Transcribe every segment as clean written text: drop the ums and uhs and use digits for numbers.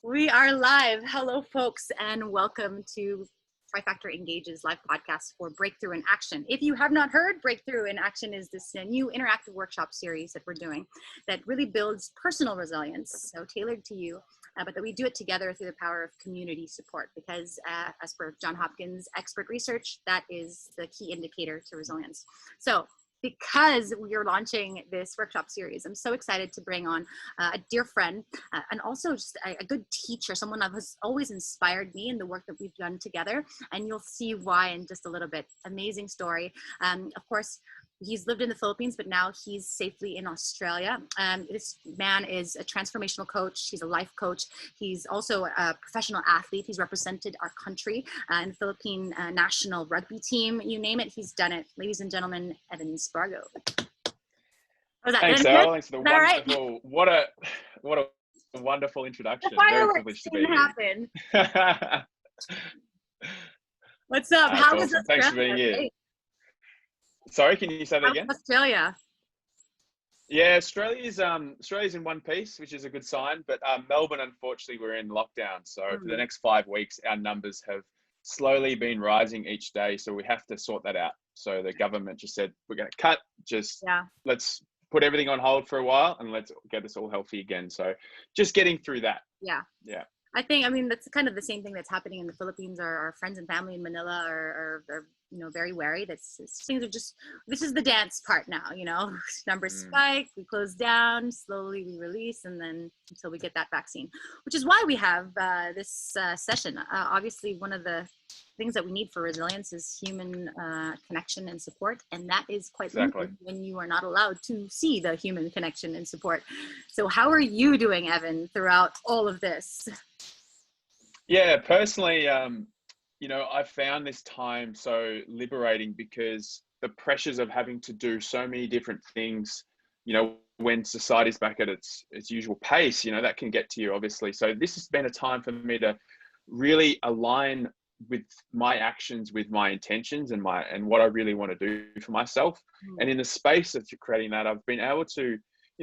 We are live. Hello, folks, and welcome to Trifactor Engage's live podcast for Breakthrough in Action. If you have not heard, Breakthrough in Action is this new interactive workshop series that we're doing that really builds personal resilience, so tailored to you, but that we do it together through the power of community support because as per John Hopkins expert research, that is the key indicator to resilience. So because we are launching this workshop series, I'm so excited to bring on a dear friend and also just a good teacher, someone that has always inspired me in the work that we've done together. And you'll see why in just a little bit. Amazing story. Of course, he's lived in the Philippines, but now he's safely in Australia. This man is a transformational coach. He's a life coach. He's also a professional athlete. He's represented our country in the Philippine national rugby team. You name it, he's done it. Ladies and gentlemen, Evan Spargo. Thanks, Elle. Thanks for the wonderful. Right? What a wonderful introduction. Very privileged to be here. What's up? How was awesome. Thanks for being here. Sorry, can you say that again? Australia. Yeah, Australia's in one piece, which is a good sign. But Melbourne, unfortunately, we're in lockdown. So for the next 5 weeks, our numbers have slowly been rising each day. So we have to sort that out. So the government just said, we're going to cut. Let's put everything on hold for a while and let's get us all healthy again. So just getting through that. Yeah. I mean, that's kind of the same thing that's happening in the Philippines. Our friends and family in Manila are very wary. Things are just, this is the dance part now, numbers spike, we close down, slowly we release, and then until we get that vaccine, which is why we have this session. Obviously, one of the things that we need for resilience is human connection and support, and that is quite limited when you are not allowed to see the human connection and support. So how are you doing, Evan, throughout all of this? Yeah, personally, I found this time so liberating because the pressures of having to do so many different things, when society's back at its usual pace, that can get to you, obviously. So this has been a time for me to really align with my actions, with my intentions and what I really want to do for myself. And in the space of creating that, I've been able to,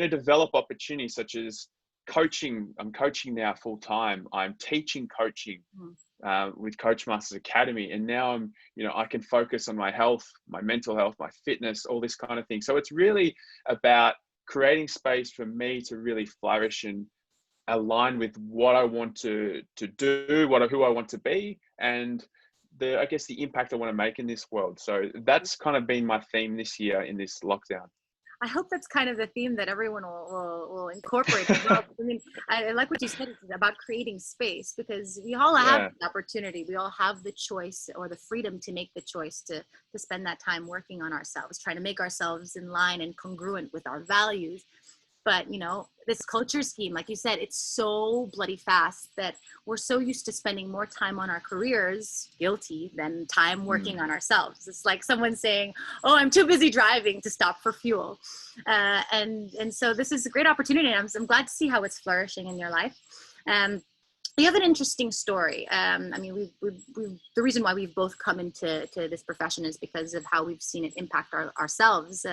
develop opportunities such as coaching. I'm coaching now full time. I'm teaching coaching with Coach Masters Academy. And now I can focus on my health, my mental health, my fitness, all this kind of thing. So it's really about creating space for me to really flourish and align with what I want to do, who I want to be, and the impact I want to make in this world. So that's kind of been my theme this year in this lockdown. I hope that's kind of the theme that everyone will incorporate as well. I mean, I like what you said about creating space, because we all have the opportunity. We all have the choice or the freedom to make the choice to spend that time working on ourselves, trying to make ourselves in line and congruent with our values. But, this culture scheme, like you said, it's so bloody fast that we're so used to spending more time on our careers, guilty, than time working on ourselves. It's like someone saying, oh, I'm too busy driving to stop for fuel. And so this is a great opportunity. And I'm glad to see how it's flourishing in your life. You have an interesting story. I mean, the reason why we've both come into this profession is because of how we've seen it impact ourselves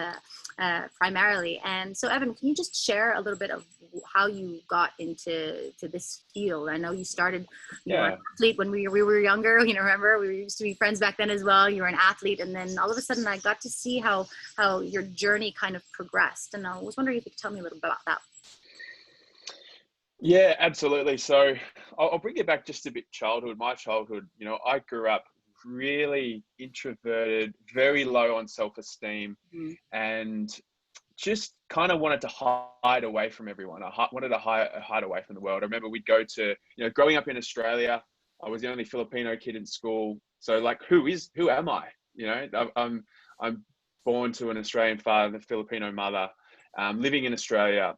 primarily. And so, Evan, can you just share a little bit of how you got into this field? I know you started, you were an athlete when we were younger. Remember, we used to be friends back then as well. You were an athlete, and then all of a sudden, I got to see how your journey kind of progressed. And I was wondering if you could tell me a little bit about that. Yeah, absolutely. So I'll bring it back just a bit my childhood. I grew up really introverted, very low on self-esteem, and just kind of wanted to hide away from everyone. I wanted to hide away from the world. I remember we'd go to, growing up in Australia, I was the only Filipino kid in school. So like, who am I? I'm born to an Australian father, a Filipino mother, living in Australia.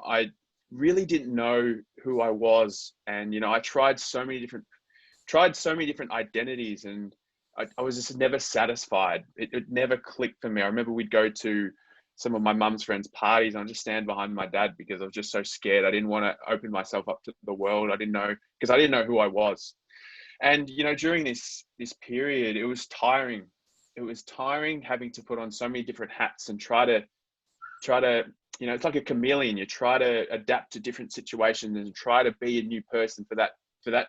I really didn't know who I was. And, I tried so many different identities, and I was just never satisfied. It never clicked for me. I remember we'd go to some of my mum's friends' parties and I'd just stand behind my dad because I was just so scared. I didn't want to open myself up to the world. I didn't know who I was. And, during this period, it was tiring. It was tiring having to put on so many different hats and try to try to, you know, it's like a chameleon. You try to adapt to different situations and try to be a new person for that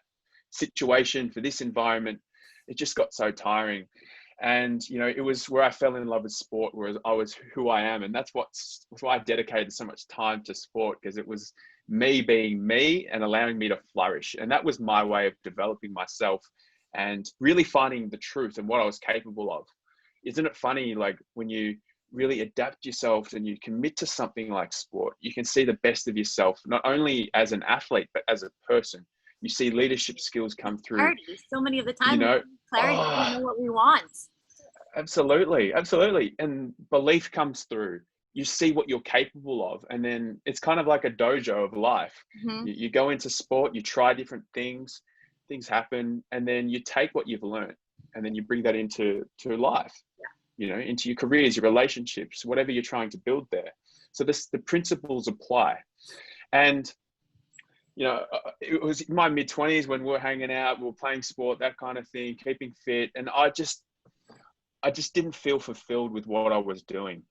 situation, for this environment. It just got so tiring. And, you know, it was where I fell in love with sport, where I was who I am. And that's why I dedicated so much time to sport, because it was me being me and allowing me to flourish. And that was my way of developing myself and really finding the truth and what I was capable of. Isn't it funny, like when you really adapt yourself and you commit to something like sport, you can see the best of yourself, not only as an athlete, but as a person. You see leadership skills come through. Clarity. So many of the time, You know, clarity, we don't know what we want. Absolutely. And belief comes through. You see what you're capable of. And then it's kind of like a dojo of life. Mm-hmm. You go into sport, you try different things happen, and then you take what you've learned and then you bring that into life, you know, into your careers, your relationships, whatever you're trying to build there. So the principles apply. And, you know, it was in my mid-20s when we were hanging out, we were playing sport, that kind of thing, keeping fit. And I just didn't feel fulfilled with what I was doing.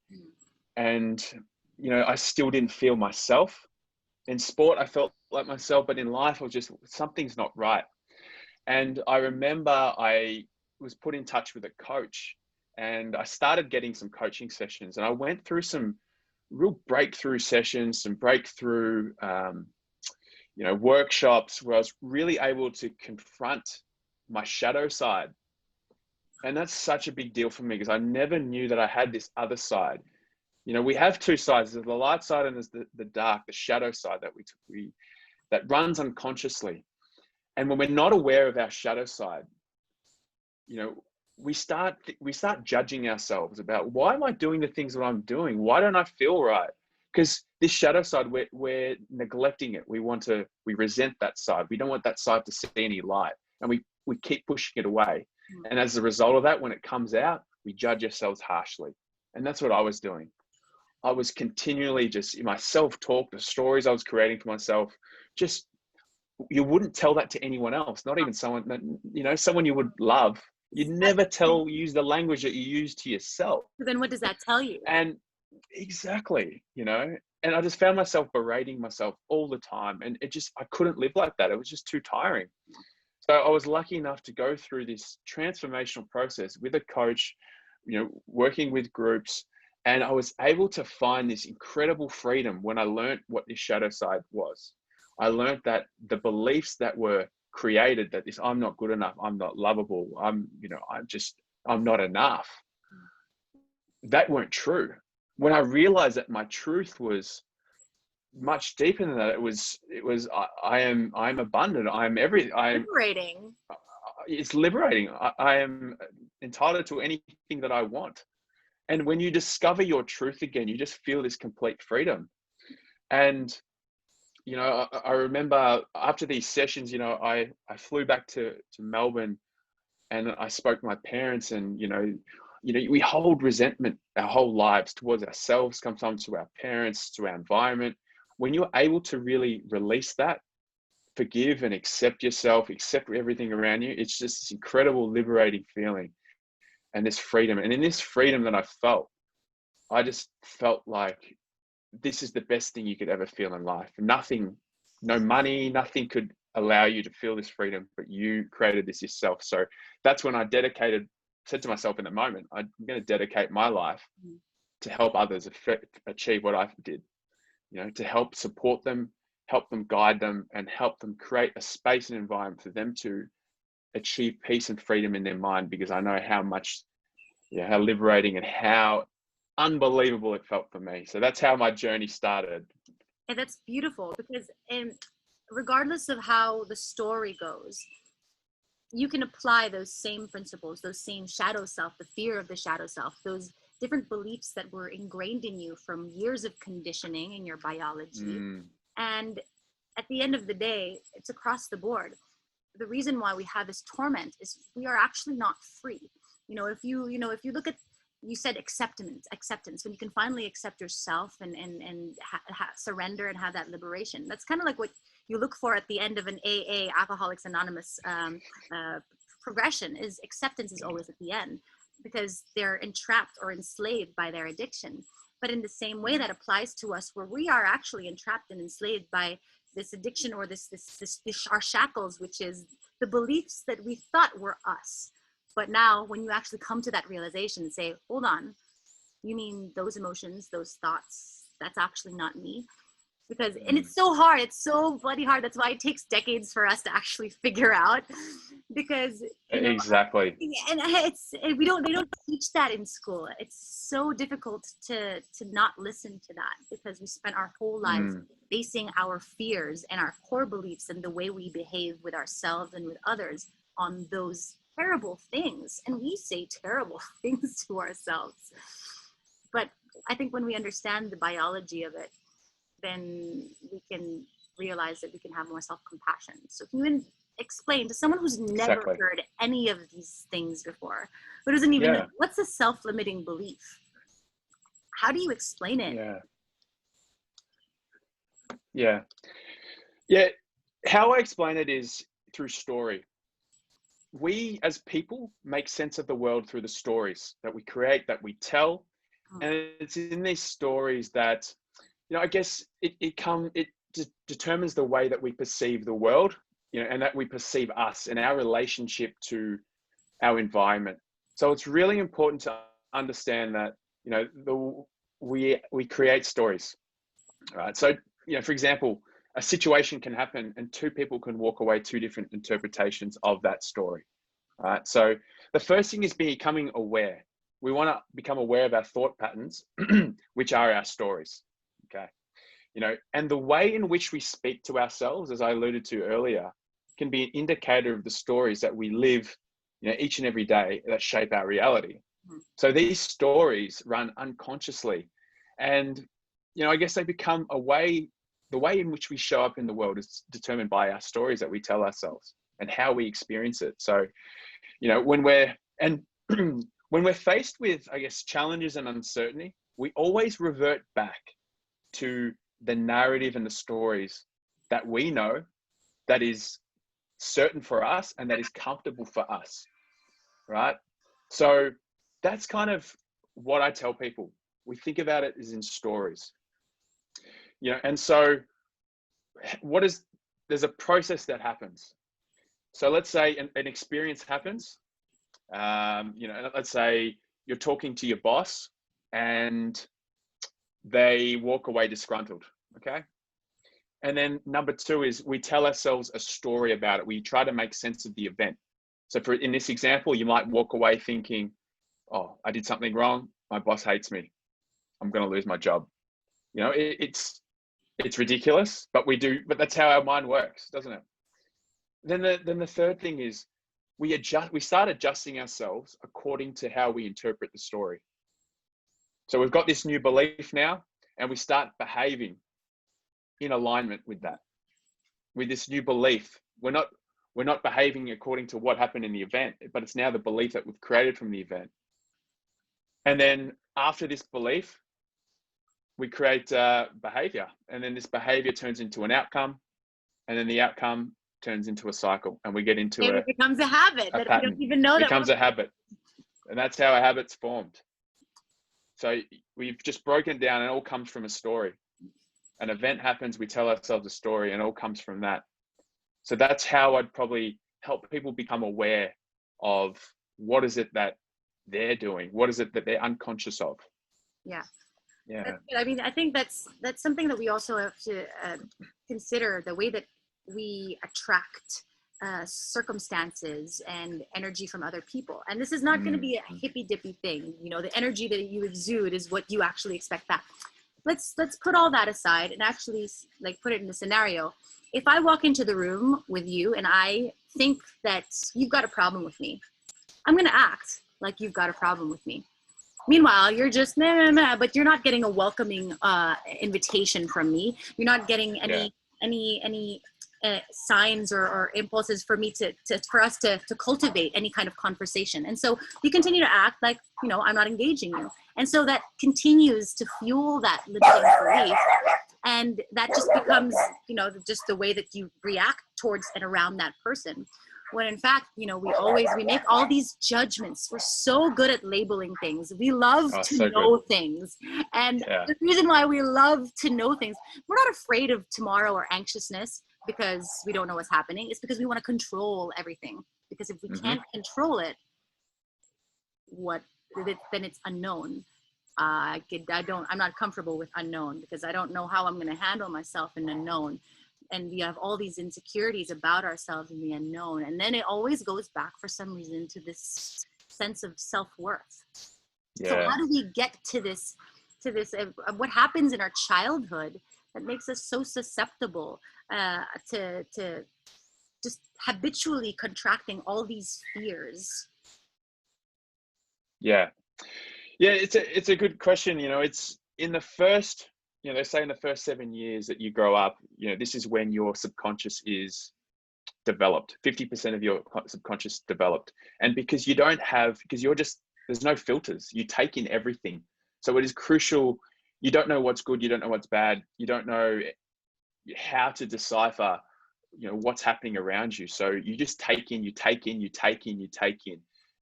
And, you know, I still didn't feel myself. In sport, I felt like myself, but in life, I was just, something's not right. And I remember I was put in touch with a coach, and I started getting some coaching sessions, and I went through some real breakthrough sessions, some breakthrough, you know, workshops where I was really able to confront my shadow side. And that's such a big deal for me, because I never knew that I had this other side. You know, we have two sides. There's the light side and there's the dark, the shadow side that runs unconsciously. And when we're not aware of our shadow side, you know, we start judging ourselves about, why am I doing the things that I'm doing? Why don't I feel right? Because this shadow side, we're neglecting it. We resent that side. We don't want that side to see any light. And we keep pushing it away. And as a result of that, when it comes out, we judge ourselves harshly. And that's what I was doing. I was continually just in my self-talk, the stories I was creating for myself, just, you wouldn't tell that to anyone else, not even someone that, you know, someone you would love. You'd never use the language that you use to yourself. So then what does that tell you? And exactly, you know, and I just found myself berating myself all the time. And I couldn't live like that. It was just too tiring. So I was lucky enough to go through this transformational process with a coach, you know, working with groups. And I was able to find this incredible freedom when I learned what this shadow side was. I learned that the beliefs that were created, that this, I'm not good enough, I'm not lovable, I'm not enough, that weren't true. When I realized that my truth was much deeper than that, it was I'm abundant, I'm liberating. It's liberating. I am entitled to anything that I want. And when you discover your truth again, you just feel this complete freedom. And, you know, I remember after these sessions, you know, I flew back to Melbourne, and I spoke to my parents. And, you know, we hold resentment our whole lives towards ourselves, sometimes to our parents, to our environment. When you're able to really release that, forgive and accept yourself, accept everything around you, it's just this incredible liberating feeling and this freedom. And in this freedom that I felt, I just felt like this is the best thing you could ever feel in life. Nothing, no money, nothing could allow you to feel this freedom, but you created this yourself. So that's when I said to myself in the moment, I'm going to dedicate my life to help others achieve what I did, you know, to help support them, help them guide them, and help them create a space and environment for them to achieve peace and freedom in their mind, because I know how much, how liberating and how unbelievable it felt for me. So that's how my journey started. And that's beautiful, because regardless of how the story goes, you can apply those same principles, those same shadow self, the fear of the shadow self, those different beliefs that were ingrained in you from years of conditioning in your biology. And at the end of the day, it's across the board. The reason why we have this torment is we are actually not free. If you look at, you said acceptance, when you can finally accept yourself and surrender and have that liberation. That's kind of like what you look for at the end of an AA, Alcoholics Anonymous progression. Is acceptance is always at the end, because they're entrapped or enslaved by their addiction. But in the same way, that applies to us, where we are actually entrapped and enslaved by this addiction, or this our shackles, which is the beliefs that we thought were us. But now when you actually come to that realization and say, hold on, you mean those emotions, those thoughts, that's actually not me? Because, and it's so hard, it's so bloody hard. That's why it takes decades for us to actually figure out, because exactly. And they don't teach that in school. It's so difficult to not listen to that, because we spent our whole lives basing our fears and our core beliefs and the way we behave with ourselves and with others on those terrible things. And we say terrible things to ourselves. But I think when we understand the biology of it, then we can realize that we can have more self-compassion. So can you explain to someone who's never heard any of these things before, who doesn't even know, what's a self-limiting belief? How do you explain it? Yeah. How I explain it is through story. We as people make sense of the world through the stories that we create, that we tell. And it's in these stories that, I guess it determines the way that we perceive the world, and that we perceive us and our relationship to our environment. So it's really important to understand that, we create stories, right? So, for example, a situation can happen and two people can walk away two different interpretations of that story, right? So the first thing is becoming aware. We want to become aware of our thought patterns, which are our stories. Okay. And the way in which we speak to ourselves, as I alluded to earlier, can be an indicator of the stories that we live, each and every day that shape our reality. So these stories run unconsciously, and, I guess they become the way in which we show up in the world is determined by our stories that we tell ourselves and how we experience it. So, when we're faced with, I guess, challenges and uncertainty, we always revert back to the narrative and the stories that we know, that is certain for us and that is comfortable for us, right? So that's kind of what I tell people. We think about it as in stories, and so there's a process that happens. So let's say an experience happens, let's say you're talking to your boss and they walk away disgruntled. Okay. And then number two is we tell ourselves a story about it. We try to make sense of the event. So in this example, you might walk away thinking, oh, I did something wrong. My boss hates me. I'm going to lose my job. It's ridiculous, but that's how our mind works, doesn't it? Then the third thing is we start adjusting ourselves according to how we interpret the story. So we've got this new belief now, and we start behaving in alignment with that, with this new belief. We're not behaving according to what happened in the event, but it's now the belief that we've created from the event. And then after this belief, we create behavior, and then this behavior turns into an outcome, and then the outcome turns into a cycle, and we get into it becomes a habit that we don't even know. It becomes a habit, and that's how a habit's formed. So we've just broken it down, and it all comes from a story. An event happens, we tell ourselves a story, and it all comes from that. So that's how I'd probably help people become aware of what is it that they're doing, what is it that they're unconscious of. Yeah. I mean, I think that's something that we also have to consider, the way that we attract circumstances and energy from other people. And this is not going to be a hippy dippy thing. The energy that you exude is what you actually expect back. Let's put all that aside and actually put it in a scenario. If I walk into the room with you and I think that you've got a problem with me, I'm going to act like you've got a problem with me. Meanwhile, you're just but you're not getting a welcoming invitation from me. You're not getting any signs or impulses for me for us to cultivate any kind of conversation. And so you continue to act like, I'm not engaging you. And so that continues to fuel that limiting belief. And that just becomes, just the way that you react towards and around that person. When in fact, we make all these judgments. We're so good at labeling things. We love to know things. And the reason why we love to know things, we're not afraid of tomorrow or anxiousness because we don't know what's happening. It's because we want to control everything. Because if we can't control it, then it's unknown. I'm not comfortable with unknown because I don't know how I'm going to handle myself in unknown. And we have all these insecurities about ourselves in the unknown. And then it always goes back for some reason to this sense of self-worth. Yeah. So how do we get to this, what happens in our childhood that makes us so susceptible to just habitually contracting all these fears? Yeah, it's a good question. It's in the first, they say in the first 7 years that you grow up, this is when your subconscious is developed. 50% of your subconscious developed. And because there's no filters. You take in everything. So it is crucial. You don't know what's good. You don't know what's bad. You don't know how to decipher, what's happening around you. So you just take in,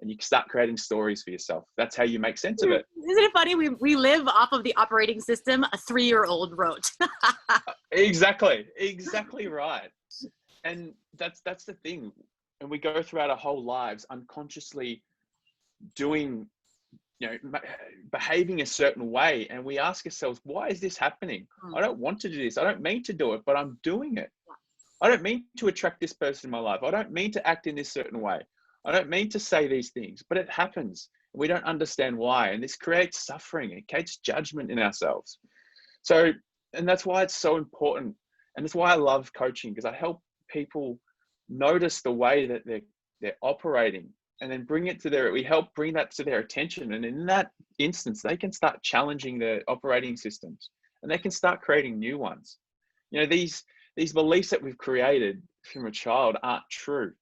and you start creating stories for yourself. That's how you make sense of it. Isn't it funny? We live off of the operating system a 3-year-old wrote. Exactly right. And that's the thing. And we go throughout our whole lives unconsciously doing, behaving a certain way. And we ask ourselves, why is this happening? I don't want to do this. I don't mean to do it, but I'm doing it. I don't mean to attract this person in my life. I don't mean to act in this certain way. I don't mean to say these things, but it happens. We don't understand why. And this creates suffering. It creates judgment in ourselves. So, and that's why it's so important. And that's why I love coaching, because I help people notice the way that they're operating, and then we help bring that to their attention. And in that instance, they can start challenging their operating systems, and they can start creating new ones. These beliefs that we've created from a child aren't true.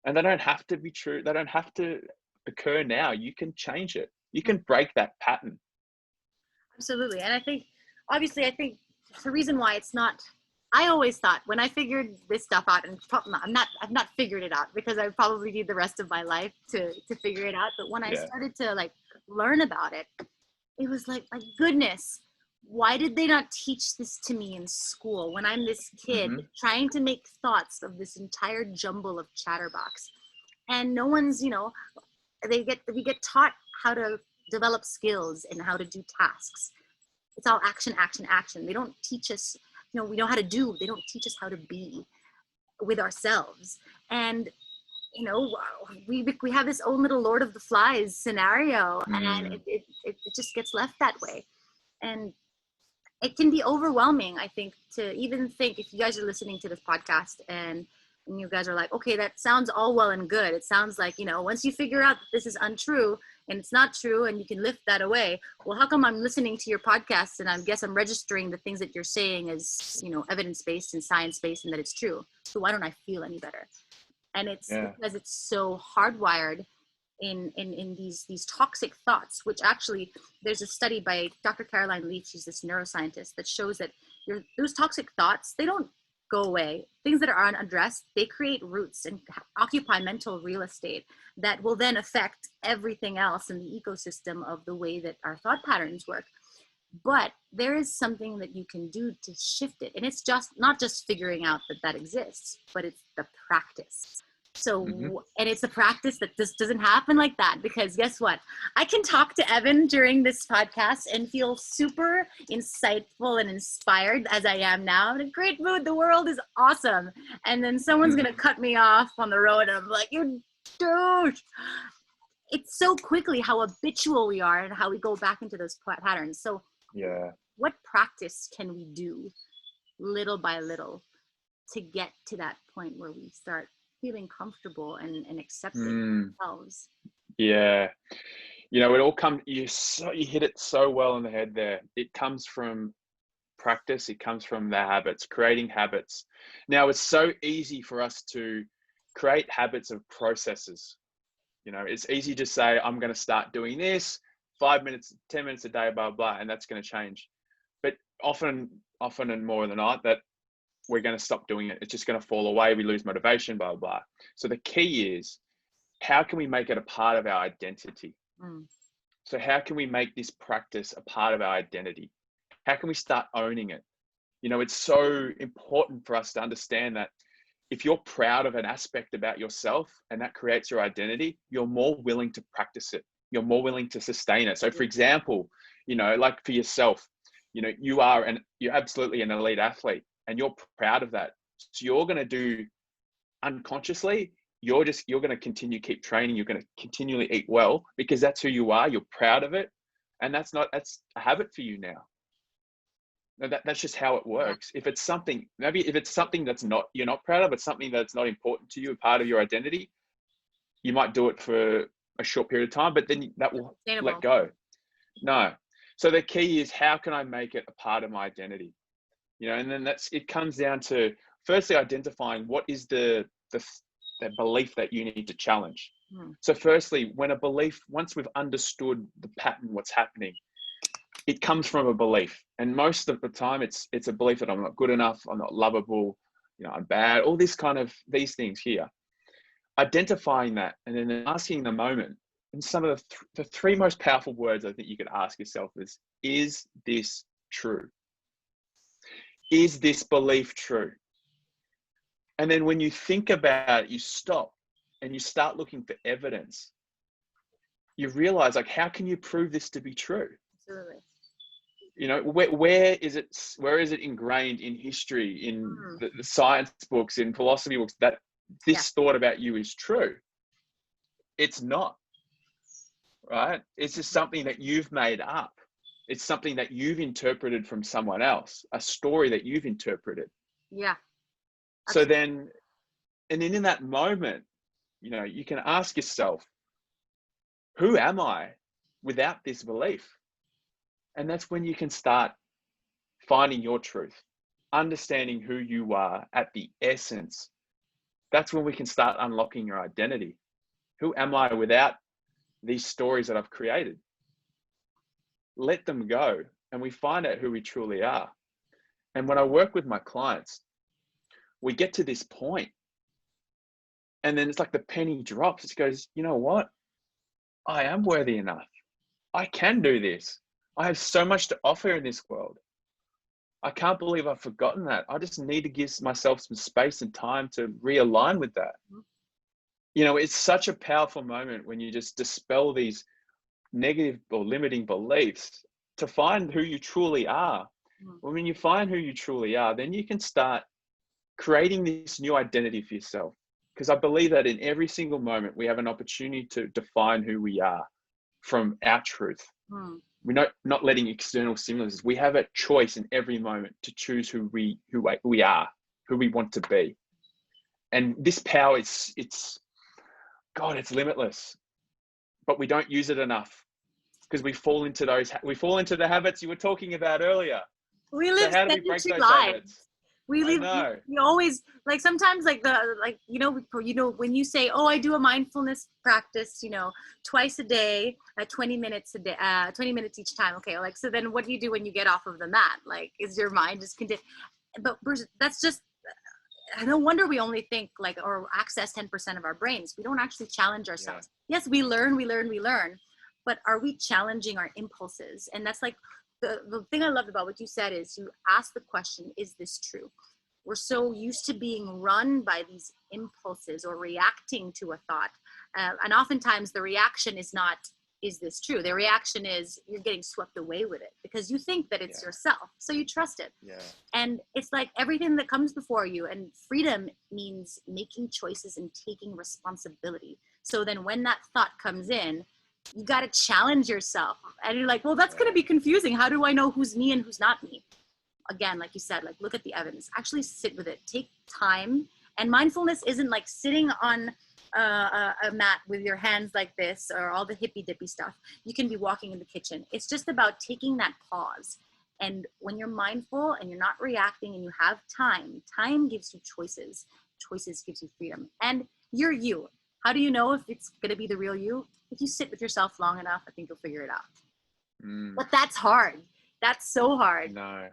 And they don't have to be true. They don't have to occur now. You can change it. You can break that pattern. Absolutely. And I think the reason why it's not, I always thought when I figured this stuff out, and I've not figured it out because I probably need the rest of my life to figure it out. But when I started to learn about it, it was like, my goodness, why did they not teach this to me in school when I'm this kid trying to make thoughts of this entire jumble of chatterbox? And no one's, we get taught how to develop skills and how to do tasks. It's all action, action, action. They don't teach us, we know how to do. They don't teach us how to be with ourselves. And we have this own little Lord of the Flies scenario, and it just gets left that way. And it can be overwhelming, I think, to even think, if you guys are listening to this podcast and you guys are like, okay, that sounds all well and good. It sounds like, once you figure out that this is untrue and it's not true and you can lift that away, well, how come I'm listening to your podcast and I guess I'm registering the things that you're saying as, evidence-based and science-based and that it's true. So why don't I feel any better? And it's because it's so hardwired in these toxic thoughts, which actually there's a study by Dr. Caroline Leaf, she's this neuroscientist, that shows that those toxic thoughts, they don't go away. Things that are unaddressed, they create roots and occupy mental real estate that will then affect everything else in the ecosystem of the way that our thought patterns work. But there is something that you can do to shift it. And it's just not just figuring out that exists, but it's the practice. So, and it's a practice that just doesn't happen like that, because guess what? I can talk to Evan during this podcast and feel super insightful and inspired as I am now. I'm in a great mood. The world is awesome. And then someone's going to cut me off on the road and I'm like, you douche. It's so quickly how habitual we are and how we go back into those patterns. So what practice can we do little by little to get to that point where we start feeling comfortable and accepting ourselves? Yeah. It all comes, you hit it so well on the head there. It comes from practice. It comes from the habits, creating habits. Now, it's so easy for us to create habits of processes. You know, it's easy to say, I'm going to start doing this 5 minutes, 10 minutes a day, blah, blah, and that's going to change. But often and more than not, that we're going to stop doing it. It's just going to fall away. We lose motivation, blah, blah, blah. So the key is, how can we make it a part of our identity? So how can we make this practice a part of our identity? How can we start owning it? You know, it's so important for us to understand that if you're proud of an aspect about yourself and that creates your identity, you're more willing to practice it. You're more willing to sustain it. So for example, you know, like for yourself, you know, you're absolutely an elite athlete and you're proud of that. So you're going to do unconsciously, you're going to continue keep training. You're going to continually eat well because that's who you are. You're proud of it. And that's a habit for you now. That's just how it works. If it's something, that's not, you're not proud of, it's something that's not important to you, a part of your identity, you might do it for a short period of time, but then that will let go. No. So the key is, how can I make it a part of my identity? You know, and then it comes down to firstly identifying what is the belief that you need to challenge. So firstly, once we've understood the pattern, what's happening, it comes from a belief. And most of the time it's a belief that I'm not good enough, I'm not lovable, you know, I'm bad, all these things here. Identifying that and then asking the moment, and some of the three most powerful words I think you could ask yourself is this true? Is this belief true? And then when you think about it, you stop and you start looking for evidence. You realize, like, how can you prove this to be true? Absolutely. You know, where is it ingrained in history, in the science books, in philosophy books, that this thought about you is true? It's not, right? It's just something that you've made up. It's something that you've interpreted from someone else, a story that you've interpreted. Yeah. So then, and then in that moment, you know, you can ask yourself, who am I without this belief? And that's when you can start finding your truth, understanding who you are at the essence. That's when we can start unlocking your identity. Who am I without these stories that I've created? Let them go, and we find out who we truly are. And when I work with my clients, we get to this point, and then it's like the penny drops. It goes, you know what? I am worthy enough. I can do this. I have so much to offer in this world. I can't believe I've forgotten that. I just need to give myself some space and time to realign with that. You know, it's such a powerful moment when you just dispel these negative or limiting beliefs to find who you truly are. When you find who you truly are, then you can start creating this new identity for yourself. Because I believe that in every single moment, we have an opportunity to define who we are from our truth. We're not letting external stimulus. We have a choice in every moment to choose who we are, who we want to be. And this power, it's limitless, but we don't use it enough because we fall into the habits you were talking about earlier. We live so how do we break those lives. habits? We always, like, sometimes, like, when you say, oh, I do a mindfulness practice, you know, twice a day, 20 minutes a day, 20 minutes each time. Okay. Like, so then what do you do when you get off of the mat? Like, is your mind just but that's just, no wonder we only think, like, or access 10% of our brains. We don't actually challenge ourselves. Yes, we learn, but are we challenging our impulses? And that's like, the thing I loved about what you said is you asked the question, is this true? We're so used to being run by these impulses or reacting to a thought. And oftentimes the reaction is not, is this true? The reaction is you're getting swept away with it because you think that it's yourself. So you trust it. And it's like everything that comes before you, and freedom means making choices and taking responsibility. So then when that thought comes in, you got to challenge yourself, and you're like, well, that's going to be confusing. How do I know who's me and who's not me? Again, like you said, like, look at the evidence, actually sit with it, take time. And mindfulness isn't like sitting on a mat with your hands like this or all the hippy dippy stuff. You can be walking in the kitchen. It's just about taking that pause And when you're mindful and you're not reacting and you have time gives you choices. Choices gives you freedom. And you're you. How do you know if it's going to be the real you? If you sit with yourself long enough, I think you'll figure it out. But that's hard. That's so hard. No.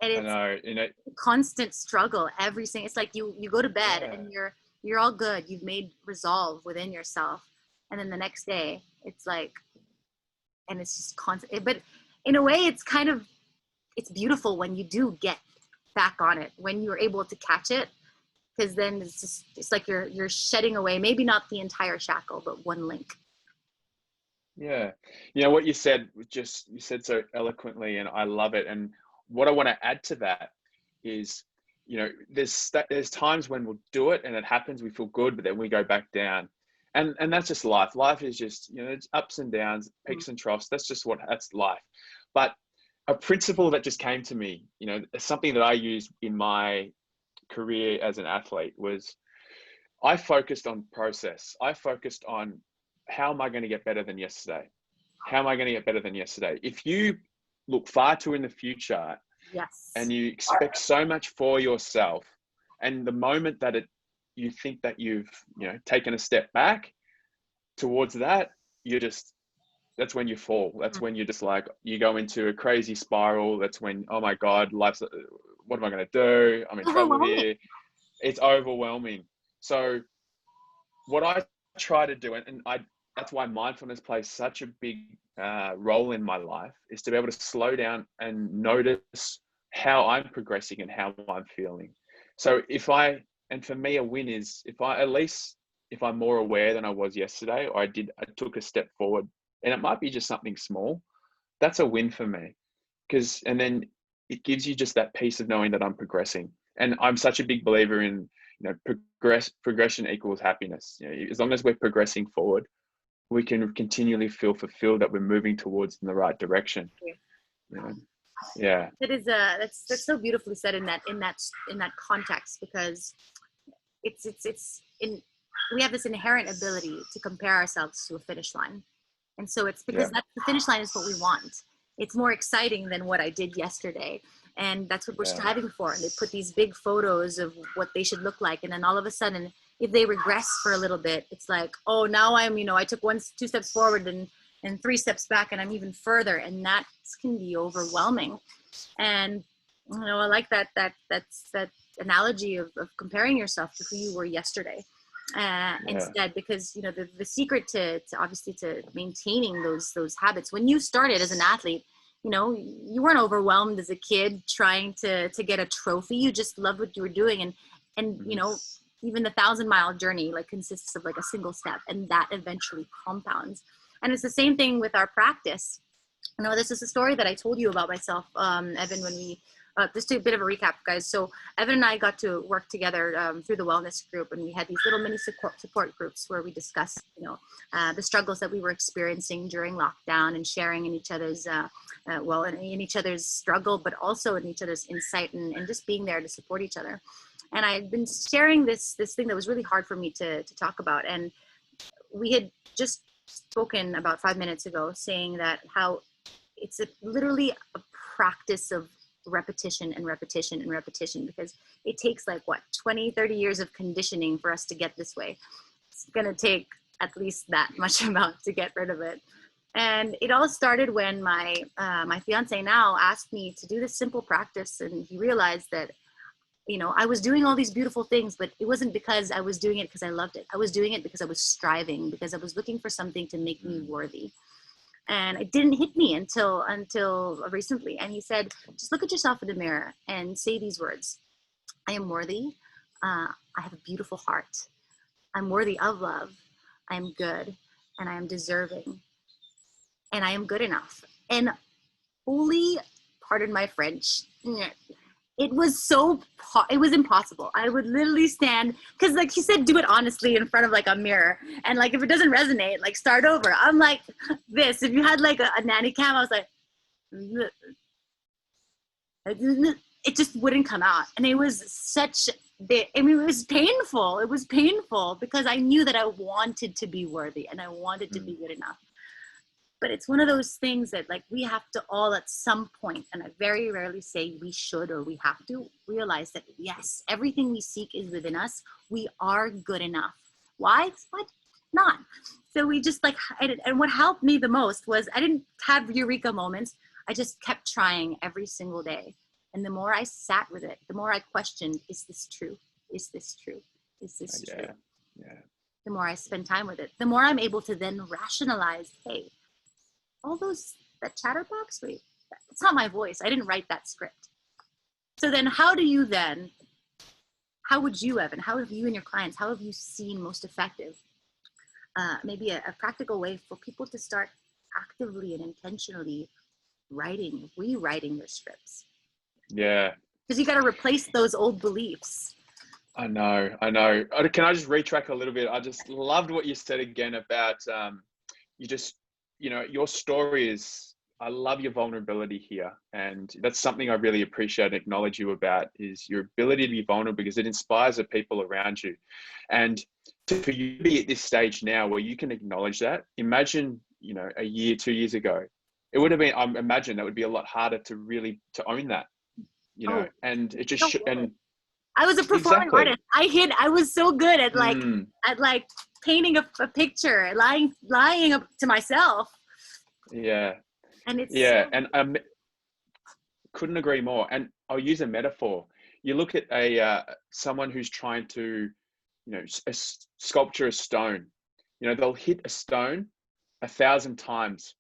And it's a constant struggle every single, it's like you go to bed and you're all good. You've made resolve within yourself. And then the next day it's like, and it's just constant. But in a way, it's beautiful when you do get back on it, when you're able to catch it, because then it's like you're shedding away, maybe not the entire shackle, but one link. Yeah. What you said you said so eloquently, and I love it. And what I want to add to that is, there's times when we'll do it and it happens, we feel good, but then we go back down. And that's just life. Life is just, it's ups and downs, peaks and troughs. That's life. But a principle that just came to me, something that I used in my career as an athlete was, I focused on process. I focused on, how am I going to get better than yesterday? How am I going to get better than yesterday? If you look far too in the future, and you expect so much for yourself, and the moment that you think that you've taken a step back towards that, that's when you fall. That's when you're just like, you go into a crazy spiral. That's when, oh my God, what am I going to do? I'm in trouble here. It's overwhelming. So what I try to do, and that's why mindfulness plays such a big role in my life, is to be able to slow down and notice how I'm progressing and how I'm feeling. So and for me, a win is if I'm more aware than I was yesterday, or I took a step forward, and it might be just something small, that's a win for me. And then it gives you just that peace of knowing that I'm progressing. And I'm such a big believer in, progression equals happiness. As long as we're progressing forward, we can continually feel fulfilled that we're moving towards in the right direction. Yeah. It is that's so beautifully said in that context, because we have this inherent ability to compare ourselves to a finish line. And so it's because the finish line is what we want. It's more exciting than what I did yesterday. And that's what we're striving for. And they put these big photos of what they should look like. And then all of a sudden, if they regress for a little bit, it's like, oh, now I took 2 steps forward and 3 steps back, and I'm even further. And that can be overwhelming. And, I like that analogy of comparing yourself to who you were yesterday. Instead, because the secret to obviously to maintaining those habits, when you started as an athlete, you weren't overwhelmed as a kid trying to get a trophy. You just loved what you were doing, and even the 1,000-mile journey consists of a single step, and that eventually compounds. And it's the same thing with our practice. This is a story that I told you about myself, Evan, when we just a bit of a recap, guys. So Evan and I got to work together through the wellness group, and we had these little mini support groups where we discussed, the struggles that we were experiencing during lockdown, and sharing in each other's, in each other's struggle, but also in each other's insight, and just being there to support each other. And I had been sharing this thing that was really hard for me to talk about, and we had just spoken about 5 minutes ago, saying that how it's literally a practice of repetition and repetition and repetition, because it takes 20-30 years of conditioning for us to get this way. It's going to take at least that much amount to get rid of it. And it all started when my fiance now asked me to do this simple practice, and he realized that I was doing all these beautiful things, but it wasn't because I was doing it because I loved it. I was doing it because I was striving, because I was looking for something to make me worthy. And it didn't hit me until recently. And he said, just look at yourself in the mirror and say these words: I am worthy. I have a beautiful heart. I'm worthy of love. I am good, and I am deserving, and I am good enough. And holy, pardon my French, it was impossible. I would literally stand, because he said, do it honestly in front of a mirror, and if it doesn't resonate, start over. I'm like this. If you had a nanny cam, I was like, it just wouldn't come out. And it was it was painful. It was painful because I knew that I wanted to be worthy, and I wanted to be good enough. But it's one of those things that like we have to all at some point, and I very rarely say we should or we have to, realize that yes, everything we seek is within us. We are good enough. Why? What? Not. So we just like, and what helped me the most was I didn't have eureka moments. I just kept trying every single day. And the more I sat with it, the more I questioned, is this true? Is this true? Is this true? Yeah. The more I spend time with it, the more I'm able to then rationalize, hey, all that chatterbox, wait, it's not my voice. I didn't write that script. So then how would you, Evan, how have you and your clients, how have you seen most effective, maybe a practical way for people to start actively and intentionally rewriting their scripts? Yeah. Because you got to replace those old beliefs. I know. Can I just retrack a little bit? I just loved what you said again about, your story is, I love your vulnerability here. And that's something I really appreciate and acknowledge you about, is your ability to be vulnerable, because it inspires the people around you. And for you to be at this stage now where you can acknowledge that, imagine, a year, 2 years ago, it would have been, I imagine that would be a lot harder to own that, and it just, and I was a performing artist. I was so good at like painting a picture, lying up to myself. Yeah. And it's and couldn't agree more. And I'll use a metaphor. You look at someone who's trying to, sculpture a stone. They'll hit a stone 1,000 times,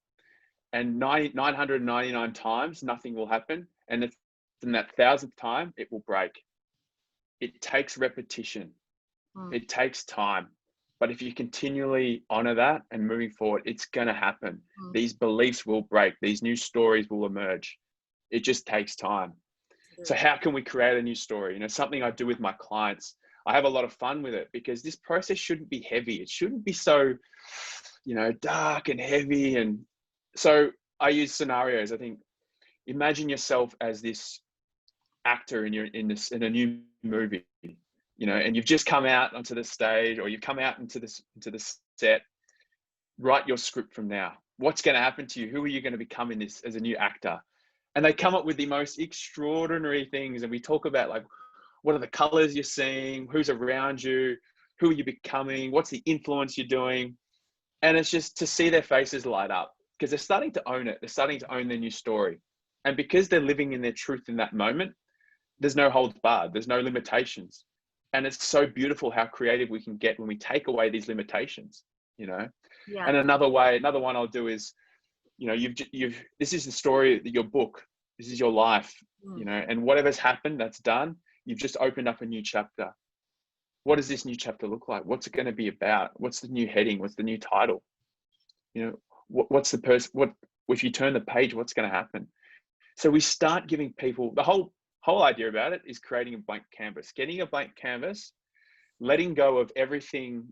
and 999 times nothing will happen. And in that 1,000th time, it will break. It takes repetition. It takes time. But if you continually honor that and moving forward, it's going to happen. These beliefs will break. These new stories will emerge. It just takes time. So how can we create a new story? Something I do with my clients, I have a lot of fun with it, because this process shouldn't be heavy. It shouldn't be so, dark and heavy. And so I use scenarios. I think, imagine yourself as this actor in a new movie, and you've just come out onto the stage, or you've come out into the set. Write your script from now. What's going to happen to you? Who are you going to become in this as a new actor? And they come up with the most extraordinary things. And we talk about, like, what are the colors you're seeing? Who's around you? Who are you becoming? What's the influence you're doing? And it's just to see their faces light up, because they're starting to own it. They're starting to own their new story. And because they're living in their truth in that moment, there's no holds barred. There's no limitations. And it's so beautiful how creative we can get when we take away these limitations, Yeah. And another one I'll do is, this is the story, your book, this is your life, and whatever's happened, that's done. You've just opened up a new chapter. What does this new chapter look like? What's it going to be about? What's the new heading? What's the new title? What's the person, if you turn the page, what's going to happen? So we start giving people, the whole idea about it is creating a blank canvas, getting a blank canvas, letting go of everything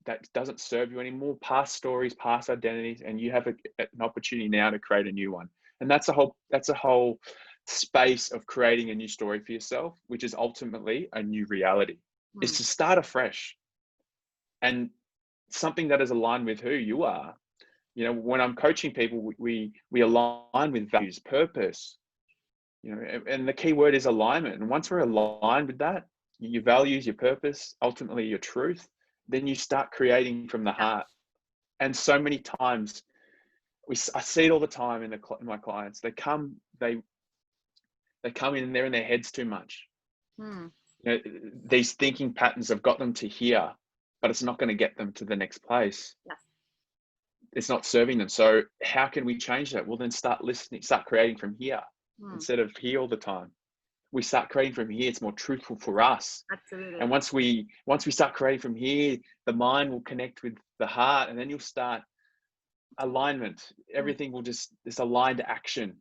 that doesn't serve you anymore, past stories, past identities, and you have an opportunity now to create a new one. And that's a whole space of creating a new story for yourself, which is ultimately a new reality. Is to start afresh, and something that is aligned with who you are. When I'm coaching people, we align with values, purpose, and the key word is alignment. And once we're aligned with that, your values, your purpose, ultimately your truth, then you start creating from the heart. And so many times I see it all the time in my clients. They come in and they're in their heads too much. These thinking patterns have got them to here, but it's not going to get them to the next place. It's not serving them. So how can we change that? Well, then start listening, start creating from here instead of here all the time. We start creating from here. It's more truthful for us. Absolutely. And once we start creating from here, the mind will connect with the heart, and then you'll start alignment. Everything will this aligned action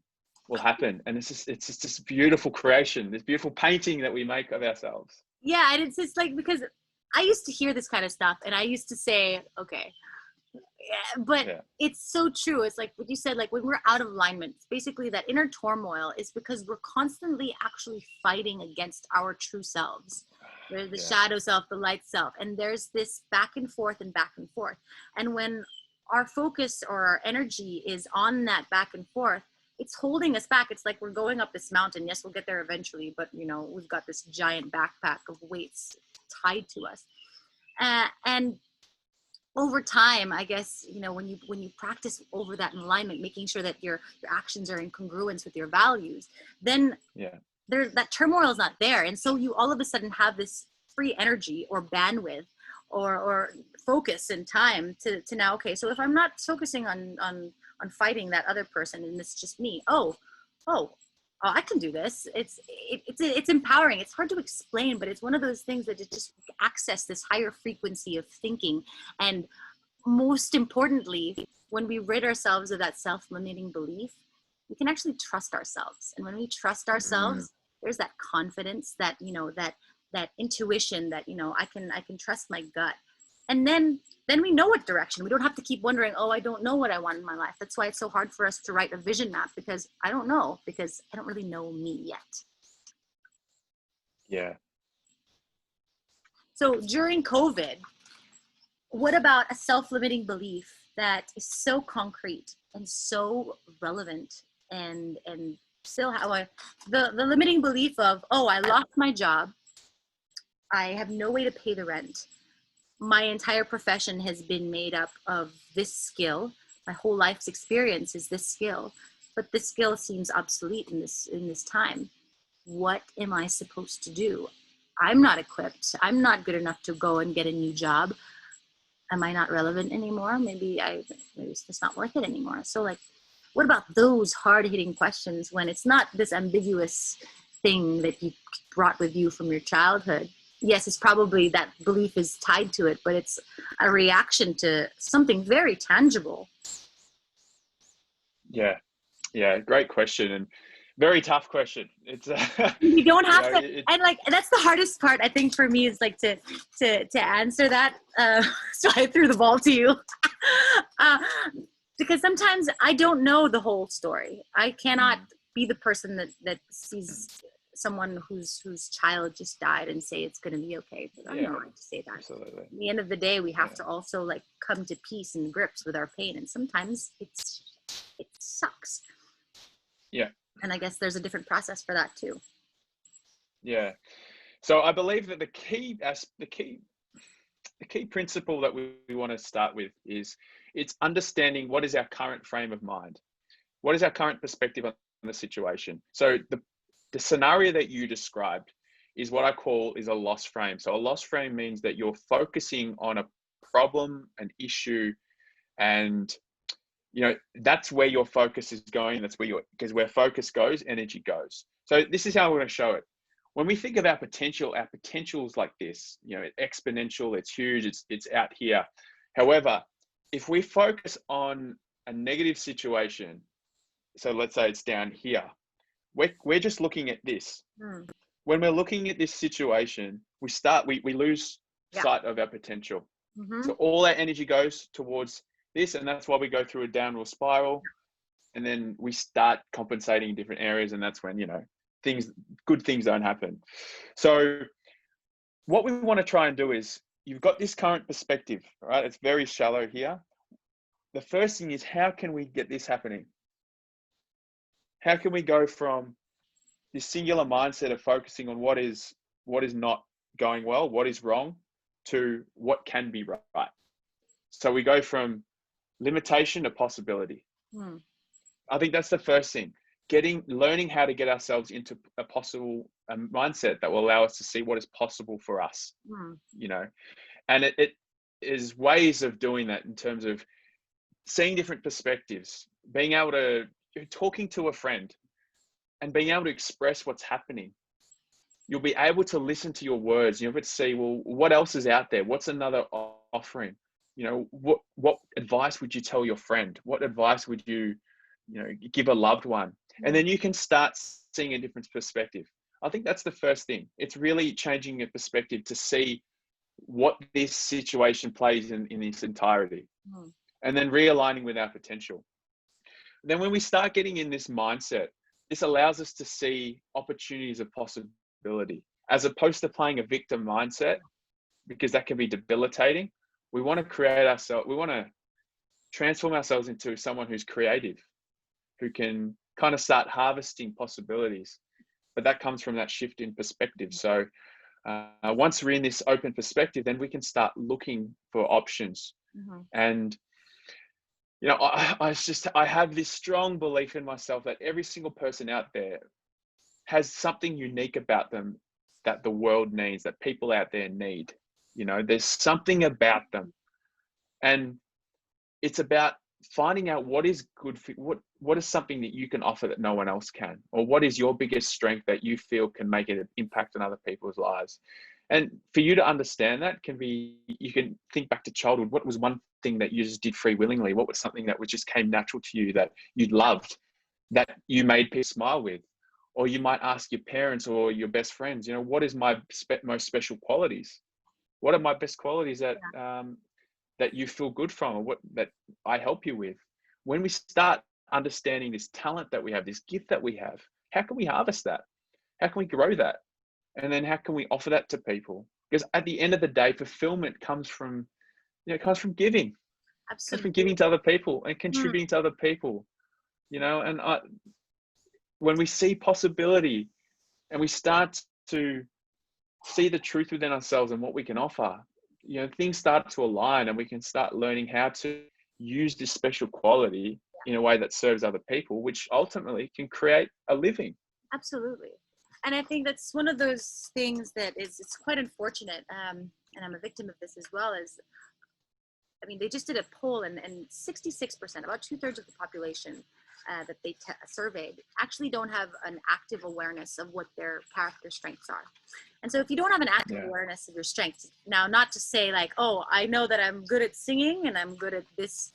will happen. And it's just this beautiful creation, this beautiful painting that we make of ourselves. Yeah. And it's just like, because I used to hear this kind of stuff and I used to say, okay, but it's so true. It's like what you said, like when we're out of alignment, it's basically that inner turmoil is because we're constantly actually fighting against our true selves. There's the shadow self, the light self, and there's this back and forth and back and forth. And when our focus or our energy is on that back and forth, it's holding us back. It's like we're going up this mountain. Yes, we'll get there eventually, but we've got this giant backpack of weights tied to us. And over time, I guess, when you practice over that alignment, making sure that your actions are in congruence with your values, then that turmoil is not there. And so you all of a sudden have this free energy or bandwidth or focus and time to now, okay, so if I'm not focusing on fighting that other person and it's just me, I can do this. It's empowering. It's hard to explain, but it's one of those things that it just access this higher frequency of thinking. And most importantly, when we rid ourselves of that self-limiting belief, we can actually trust ourselves. And when we trust ourselves, there's that confidence, that that intuition, that I can trust my gut. And then we know what direction. We don't have to keep wondering, I don't know what I want in my life. That's why it's so hard for us to write a vision map, because I don't know, because I don't really know me yet. Yeah. So during COVID, what about a self-limiting belief that is so concrete and so relevant and still the limiting belief of, I lost my job. I have no way to pay the rent. My entire profession has been made up of this skill. My whole life's experience is this skill, but this skill seems obsolete in this time. What am I supposed to do? I'm not equipped. I'm not good enough to go and get a new job. Am I not relevant anymore? Maybe it's just not worth it anymore. So what about those hard-hitting questions when it's not this ambiguous thing that you brought with you from your childhood? Yes, it's probably that belief is tied to it, but it's a reaction to something very tangible. Yeah. Great question, and very tough question. It's you don't have to, and that's the hardest part, I think, for me, is to answer that. So I threw the ball to you, because sometimes I don't know the whole story. I cannot be the person that sees someone whose child just died and say it's going to be okay. But I'm not right to say that. Absolutely. At the end of the day, we have to also come to peace and grips with our pain, and sometimes it sucks. Yeah. And I guess there's a different process for that too. Yeah. So I believe that the key principle that we want to start with is it's understanding what is our current frame of mind. What is our current perspective on the situation? So the scenario that you described is what I call is a loss frame. So a loss frame means that you're focusing on a problem, an issue, and that's where your focus is going. That's because where focus goes, energy goes. So this is how we're going to show it. When we think of our potential is like this, exponential, it's huge, it's out here. However, if we focus on a negative situation, so let's say it's down here, we're just looking at this. When we're looking at this situation, we lose sight of our potential. So all our energy goes towards this, and that's why we go through a downward spiral, and then we start compensating in different areas, and that's when good things don't happen. So what we want to try and do is, you've got this current perspective, right? It's very shallow here. The first thing is, how can we get this happening? How can we go from this singular mindset of focusing on what is not going well, what is wrong, to what can be right? So we go from limitation to possibility. I think that's the first thing. Learning how to get ourselves into a mindset that will allow us to see what is possible for us. And it is ways of doing that in terms of seeing different perspectives, being able to talking to a friend and being able to express what's happening. You'll be able to listen to your words. You'll be able to see, well, what else is out there? What's another offering? What advice would you tell your friend? What advice would you give a loved one? And then you can start seeing a different perspective. I think that's the first thing. It's really changing your perspective to see what this situation plays in its entirety, and then realigning with our potential. Then when we start getting in this mindset, this allows us to see opportunities of possibility, as opposed to playing a victim mindset, because that can be debilitating. We want to transform ourselves into someone who's creative, who can kind of start harvesting possibilities. But that comes from that shift in perspective. So once we're in this open perspective, then we can start looking for options. Mm-hmm. And you know, I have this strong belief in myself that every single person out there has something unique about them that the world needs, that people out there need. You know, there's something about them, and it's about finding out what is good for what is something that you can offer that no one else can, or what is your biggest strength that you feel can make an impact on other people's lives. And for you to understand that can be, you can think back to childhood. What was one thing that you just did free willingly? What was something that just came natural to you that you loved, that you made people smile with? Or you might ask your parents or your best friends, you know, what is my most special qualities? What are my best qualities that that you feel good from, or what that I help you with? When we start understanding this talent that we have, this gift that we have, how can we harvest that? How can we grow that? And then how can we offer that to people? Because at the end of the day, fulfillment comes from, you know, it comes from giving. Absolutely. It comes from giving to other people and contributing to other people, you know. And when we see possibility and we start to see the truth within ourselves and what we can offer, you know, things start to align, and we can start learning how to use this special quality in a way that serves other people, which ultimately can create a living. Absolutely. And I think that's one of those things that it's quite unfortunate. And I'm a victim of this as well. I mean, they just did a poll, and 66%, about 2/3 of the population that they surveyed actually don't have an active awareness of what their character strengths are. And so if you don't have an active awareness of your strengths, now, not to say like, oh, I know that I'm good at singing and I'm good at this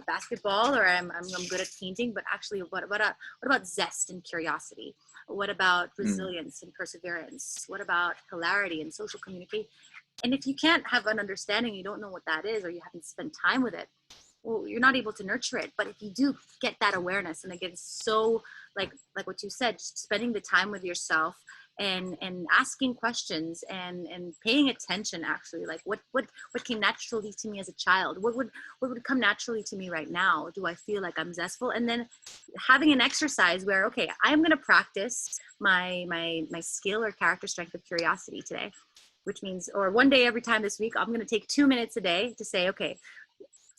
basketball, or I'm good at painting, but actually what about zest and curiosity? What about resilience and perseverance? What about hilarity and social communication? And if you can't have an understanding, you don't know what that is, or you haven't spent time with it, well, you're not able to nurture it. But if you do get that awareness, and again, so like what you said, just spending the time with yourself and asking questions and paying attention, actually, like what came naturally to me as a child? What would come naturally to me right now? Do I feel like I'm zestful? And then having an exercise where, okay, I'm going to practice my skill or character strength of curiosity today, which means, or one day every time this week, I'm going to take 2 minutes a day to say, okay,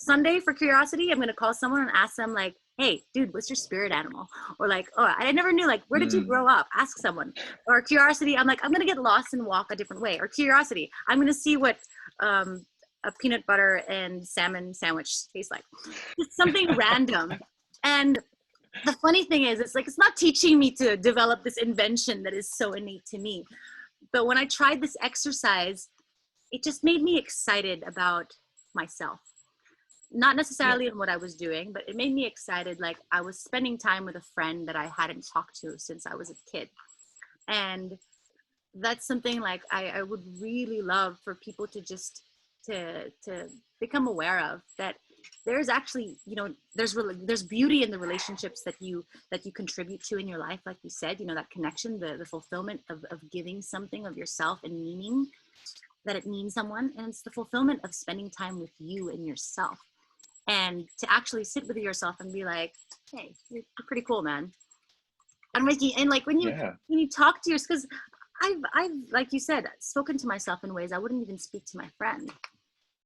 Sunday for curiosity, I'm going to call someone and ask them like, hey, dude, what's your spirit animal? Or like, oh, I never knew, like, where did you grow up? Ask someone. Or curiosity, I'm like, I'm going to get lost and walk a different way. Or curiosity, I'm going to see what a peanut butter and salmon sandwich tastes like. It's something random. And the funny thing is, it's like, it's not teaching me to develop this invention that is so innate to me. But when I tried this exercise, it just made me excited about myself. Not necessarily in what I was doing, but it made me excited. Like, I was spending time with a friend that I hadn't talked to since I was a kid. And that's something like I would really love for people to just to become aware of, that there's actually, you know, there's beauty in the relationships that you contribute to in your life. Like you said, you know, that connection, the fulfillment of giving something of yourself and meaning that it means someone. And it's the fulfillment of spending time with you and yourself. And to actually sit with yourself and be like, hey, you're pretty cool, man. And like when you talk to yours, because I've, like you said, spoken to myself in ways I wouldn't even speak to my friend.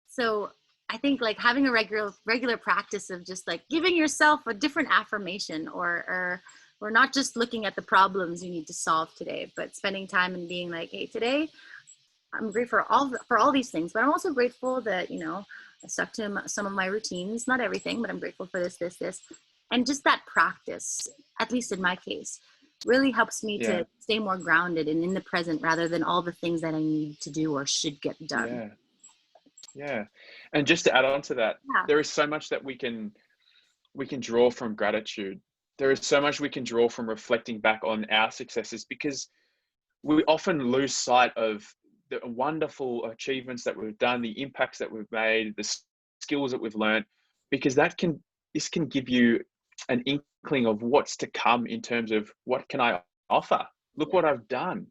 So I think like having a regular practice of just like giving yourself a different affirmation, or not just looking at the problems you need to solve today, but spending time and being like, hey, today I'm grateful for all these things, but I'm also grateful that, you know, I stuck to some of my routines, not everything, but I'm grateful for this. And just that practice, at least in my case, really helps me to stay more grounded and in the present, rather than all the things that I need to do or should get done. Yeah. And just to add on to that, there is so much that we can draw from gratitude. There is so much we can draw from reflecting back on our successes, because we often lose sight of the wonderful achievements that we've done, the impacts that we've made, the skills that we've learned, because this can give you an inkling of what's to come in terms of what can I offer? Look what I've done.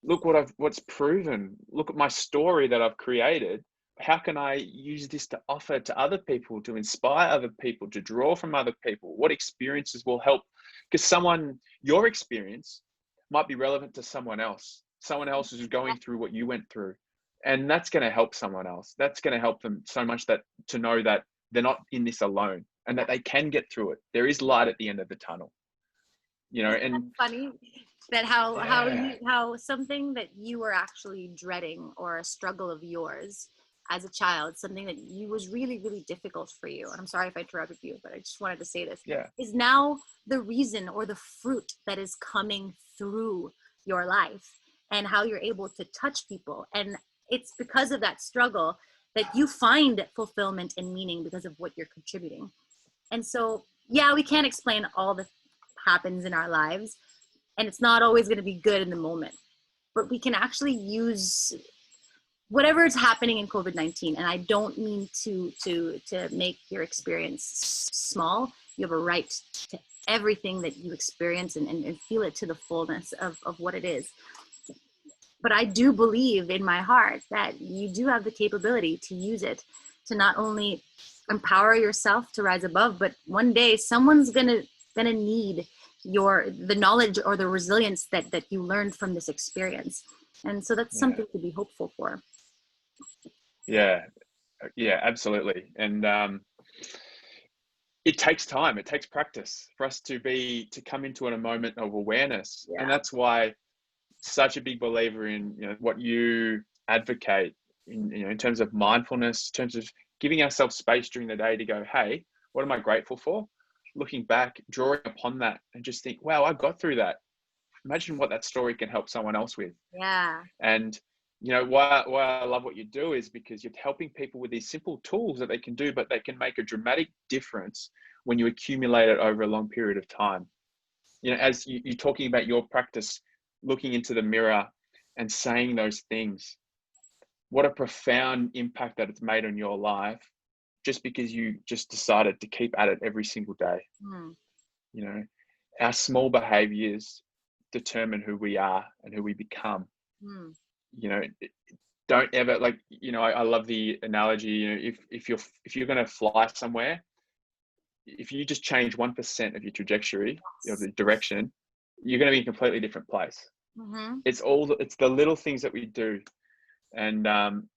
Look what's proven. Look at my story that I've created. how can I use this to offer to other people, to inspire other people, to draw from other people? What experiences will help? Because your experience might be relevant to someone else who's going through what you went through. And that's going to help someone else. That's going to help them so much that to know that they're not in this alone and that they can get through it. There is light at the end of the tunnel, and that's funny that how something that you were actually dreading, or a struggle of yours as a child, something that you was really, really difficult for you. And I'm sorry if I interrupted you, but I just wanted to say this, is now the reason or the fruit that is coming through your life, and how you're able to touch people. And it's because of that struggle that you find fulfillment and meaning because of what you're contributing. And so, yeah, we can't explain all that happens in our lives, and it's not always going to be good in the moment, but we can actually use whatever is happening in COVID-19. And I don't mean to make your experience small. You have a right to everything that you experience, and feel it to the fullness of what it is. But I do believe in my heart that you do have the capability to use it to not only empower yourself to rise above, but one day someone's gonna need the knowledge or the resilience that you learned from this experience. And so that's something to be hopeful for. Yeah, absolutely. And it takes time, it takes practice for us to come into a moment of awareness. And that's why such a big believer in what you advocate in terms of mindfulness, in terms of giving ourselves space during the day to go, hey, what am I grateful for? Looking back, drawing upon that, and just think, wow, I got through that. Imagine what that story can help someone else with. Yeah. And why I love what you do is because you're helping people with these simple tools that they can do, but they can make a dramatic difference when you accumulate it over a long period of time. As you're talking about your practice, looking into the mirror and saying those things, what a profound impact that it's made on your life, just because you just decided to keep at it every single day. Our small behaviors determine who we are and who we become. Don't ever I love the analogy, if you're going to fly somewhere, if you just change 1% of your trajectory, of the direction, you're going to be in a completely different place. It's the little things that we do. And on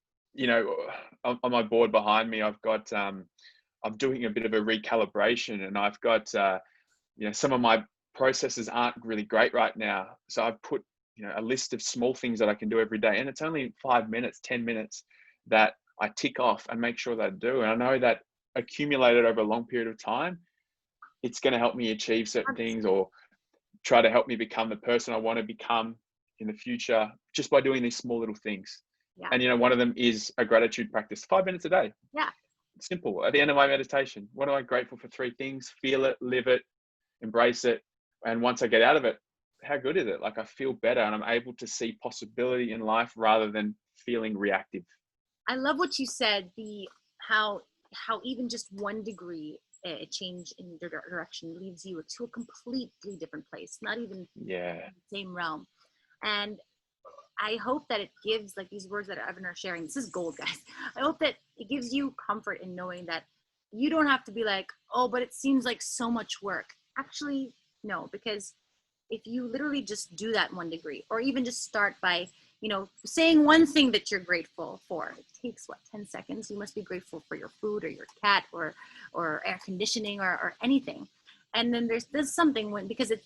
my board behind me, I've got I'm doing a bit of a recalibration, and I've got some of my processes aren't really great right now, so I've put a list of small things that I can do every day, and it's only 5 minutes, 10 minutes that I tick off and make sure that I do. And I know that accumulated over a long period of time, it's going to help me achieve certain things, or try to help me become the person I want to become in the future, just by doing these small little things. And one of them is a gratitude practice, 5 minutes a day. Simple. At the end of my meditation, what am I grateful for? 3 things. Feel it, live it, embrace it. And once I get out of it, how good is it? Like, I feel better, and I'm able to see possibility in life rather than feeling reactive. I love what you said, how even just 1 degree a change in direction leads you to a completely different place, not even in the same realm. And I hope that it gives, like, these words that Evan are sharing, this is gold, guys. I hope that it gives you comfort in knowing that you don't have to be like, oh, but it seems like so much work. Actually, no, because if you literally just do that 1 degree, or even just start by, saying 1 thing that you're grateful for, it takes 10 seconds. You must be grateful for your food, or your cat, or air conditioning, or anything. And then there's something because it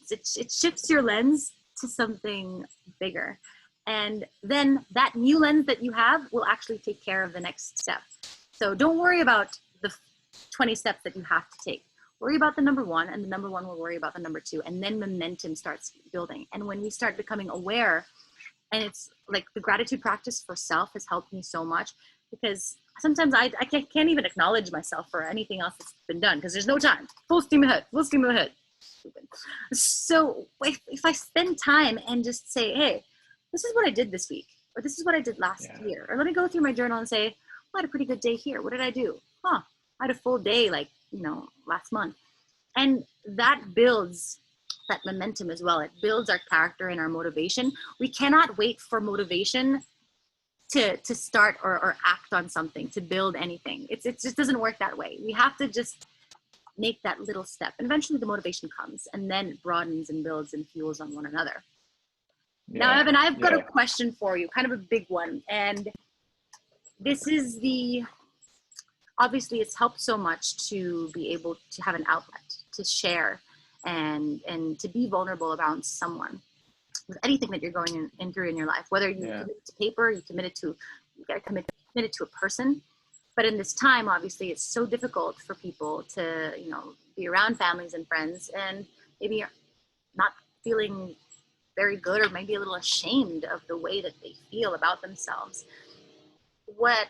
shifts your lens to something bigger. And then that new lens that you have will actually take care of the next step. So don't worry about the 20 steps that you have to take. Worry about the number 1, and the number 1 will worry about the number 2. And then momentum starts building. And when we start becoming aware, and it's like the gratitude practice for self has helped me so much, because sometimes I can't even acknowledge myself for anything else that's been done, because there's no time. Full steam ahead. So if I spend time and just say, hey, this is what I did this week, or this is what I did last year, or let me go through my journal and say, well, I had a pretty good day here. What did I do? I had a full day, last month. And that builds that momentum as well. It builds our character and our motivation. We cannot wait for motivation to start or act on something, to build anything. It just doesn't work that way. We have to just make that little step, and eventually the motivation comes, and then it broadens and builds and fuels on one another. Now, Evan, I've got a question for you, kind of a big one. And this is obviously it's helped so much to be able to have an outlet, to share and to be vulnerable around someone with anything that you're going in through in your life, whether you commit to paper, you got committed to a person. But in this time, obviously, it's so difficult for people to, be around families and friends, and maybe you're not feeling very good, or maybe a little ashamed of the way that they feel about themselves. What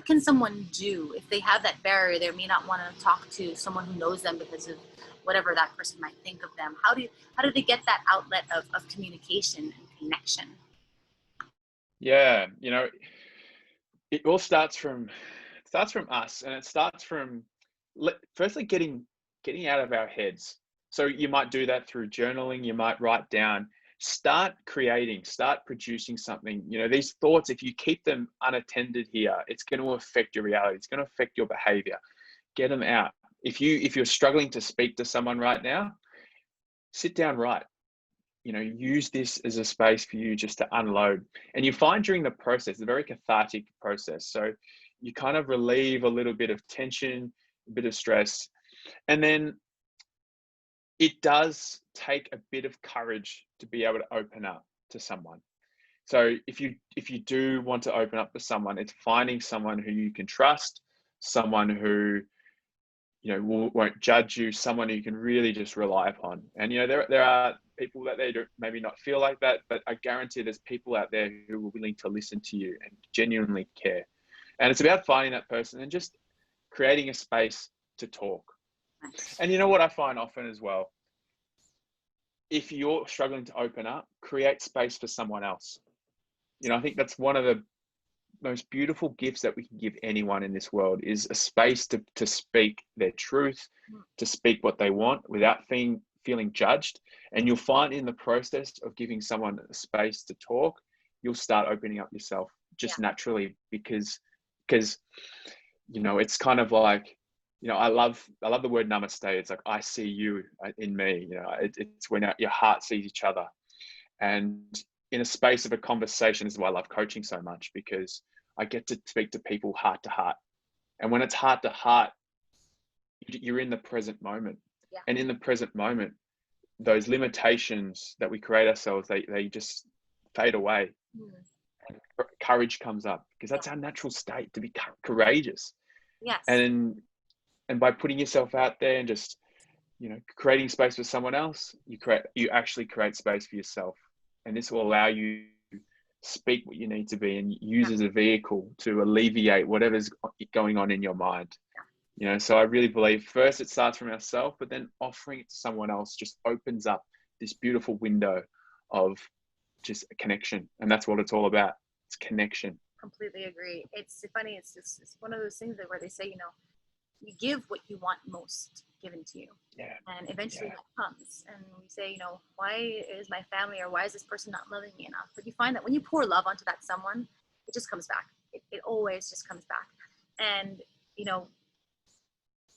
can someone do if they have that barrier? They may not want to talk to someone who knows them because of whatever that person might think of them. How do they get that outlet of communication and connection? Yeah, it all starts from us, and it starts from firstly getting out of our heads. So you might do that through journaling. You might write down, start creating, start producing something. These thoughts, if you keep them unattended here, it's going to affect your reality. It's going to affect your behavior. Get them out. If you're struggling to speak to someone right now, sit down, write. Use this as a space for you just to unload. And you find during the process, it's a very cathartic process. So you kind of relieve a little bit of tension, a bit of stress. And then it does take a bit of courage to be able to open up to someone. So if you do want to open up to someone, it's finding someone who you can trust, someone who won't judge you, someone who you can really just rely upon. And there are people that they don't maybe not feel like that, but I guarantee there's people out there who are willing to listen to you and genuinely care. And it's about finding that person and just creating a space to talk. And you know what I find often as well, if you're struggling to open up, create space for someone else. I think that's one of the most beautiful gifts that we can give anyone in this world, is a space to speak their truth, to speak what they want without feeling judged. And you'll find in the process of giving someone a space to talk, you'll start opening up yourself just naturally, because it's kind of like, I love the word namaste. It's like, I see you in me. It's when your heart sees each other. And in a space of a conversation is why I love coaching so much, because I get to speak to people heart to heart. And when it's heart to heart, you're in the present moment. Yeah. And in the present moment, those limitations that we create ourselves, they just fade away. And courage comes up, because that's our natural state, to be courageous. Yes. And by putting yourself out there and just, creating space for someone else, you actually create space for yourself. And this will allow you to speak what you need to be and use as a vehicle to alleviate whatever's going on in your mind. So I really believe first it starts from ourselves, but then offering it to someone else just opens up this beautiful window of just a connection. And that's what it's all about. It's connection. Completely agree. It's funny. It's one of those things where they say, you give what you want most given to you. Yeah. And eventually that comes. And we say, why is my family, or why is this person not loving me enough? But you find that when you pour love onto that someone, it just comes back. It always just comes back. And,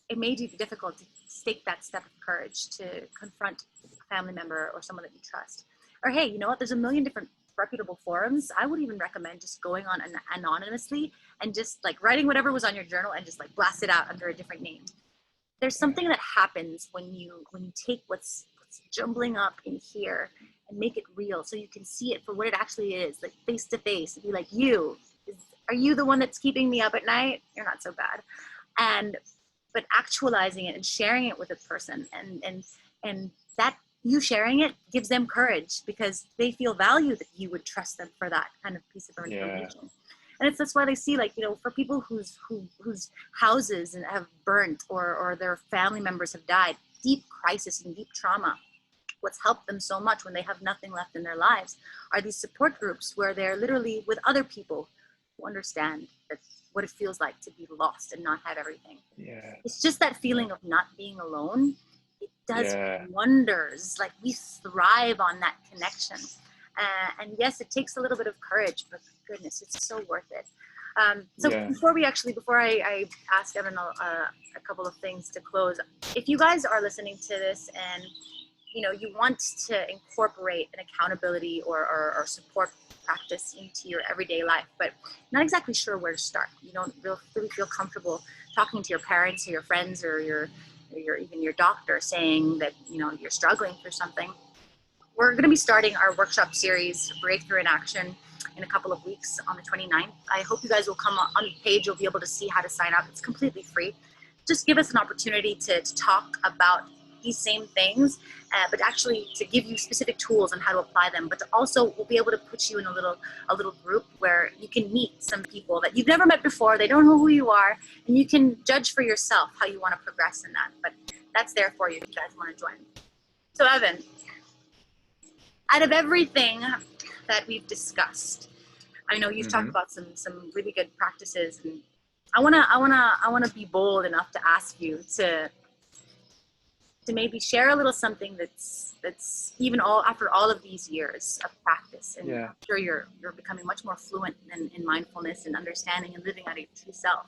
it may be difficult to take that step of courage to confront a family member or someone that you trust. Or, hey, you know what? There's a million different reputable forums. I would even recommend just going on anonymously and just like writing whatever was on your journal and just like blast it out under a different name. There's something that happens when you take what's jumbling up in here and make it real, so you can see it for what it actually is, like face to face. Be like, are you the one that's keeping me up at night? You're not so bad. But actualizing it and sharing it with a person, and that you sharing it gives them courage, because they feel value that you would trust them for that kind of piece of information. And that's why they see, for people whose houses have burnt or their family members have died, deep crisis and deep trauma, what's helped them so much when they have nothing left in their lives are these support groups where they're literally with other people who understand what it feels like to be lost and not have everything. Yeah. It's just that feeling of not being alone. It does wonders. Like, we thrive on that connection. And yes, it takes a little bit of courage, but goodness, it's so worth it. So Yeah. before I ask Evan a couple of things to close, if you guys are listening to this and you want to incorporate an accountability or support practice into your everyday life, but not exactly sure where to start. You don't really feel comfortable talking to your parents or your friends or even your doctor, saying that you're struggling through something. We're going to be starting our workshop series, Breakthrough in Action, in a couple of weeks on the 29th. I hope you guys will come on the page. You'll be able to see how to sign up. It's completely free. Just give us an opportunity to talk about these same things, but actually to give you specific tools on how to apply them. But also, we'll be able to put you in a little group where you can meet some people that you've never met before. They don't know who you are, and you can judge for yourself how you want to progress in that. But that's there for you if you guys want to join. So, Evan, out of everything that we've discussed, I know you've talked about some really good practices, and I wanna be bold enough to ask you to maybe share a little something that's even after all of these years of practice, and I'm sure you're becoming much more fluent in mindfulness and understanding and living out your true self.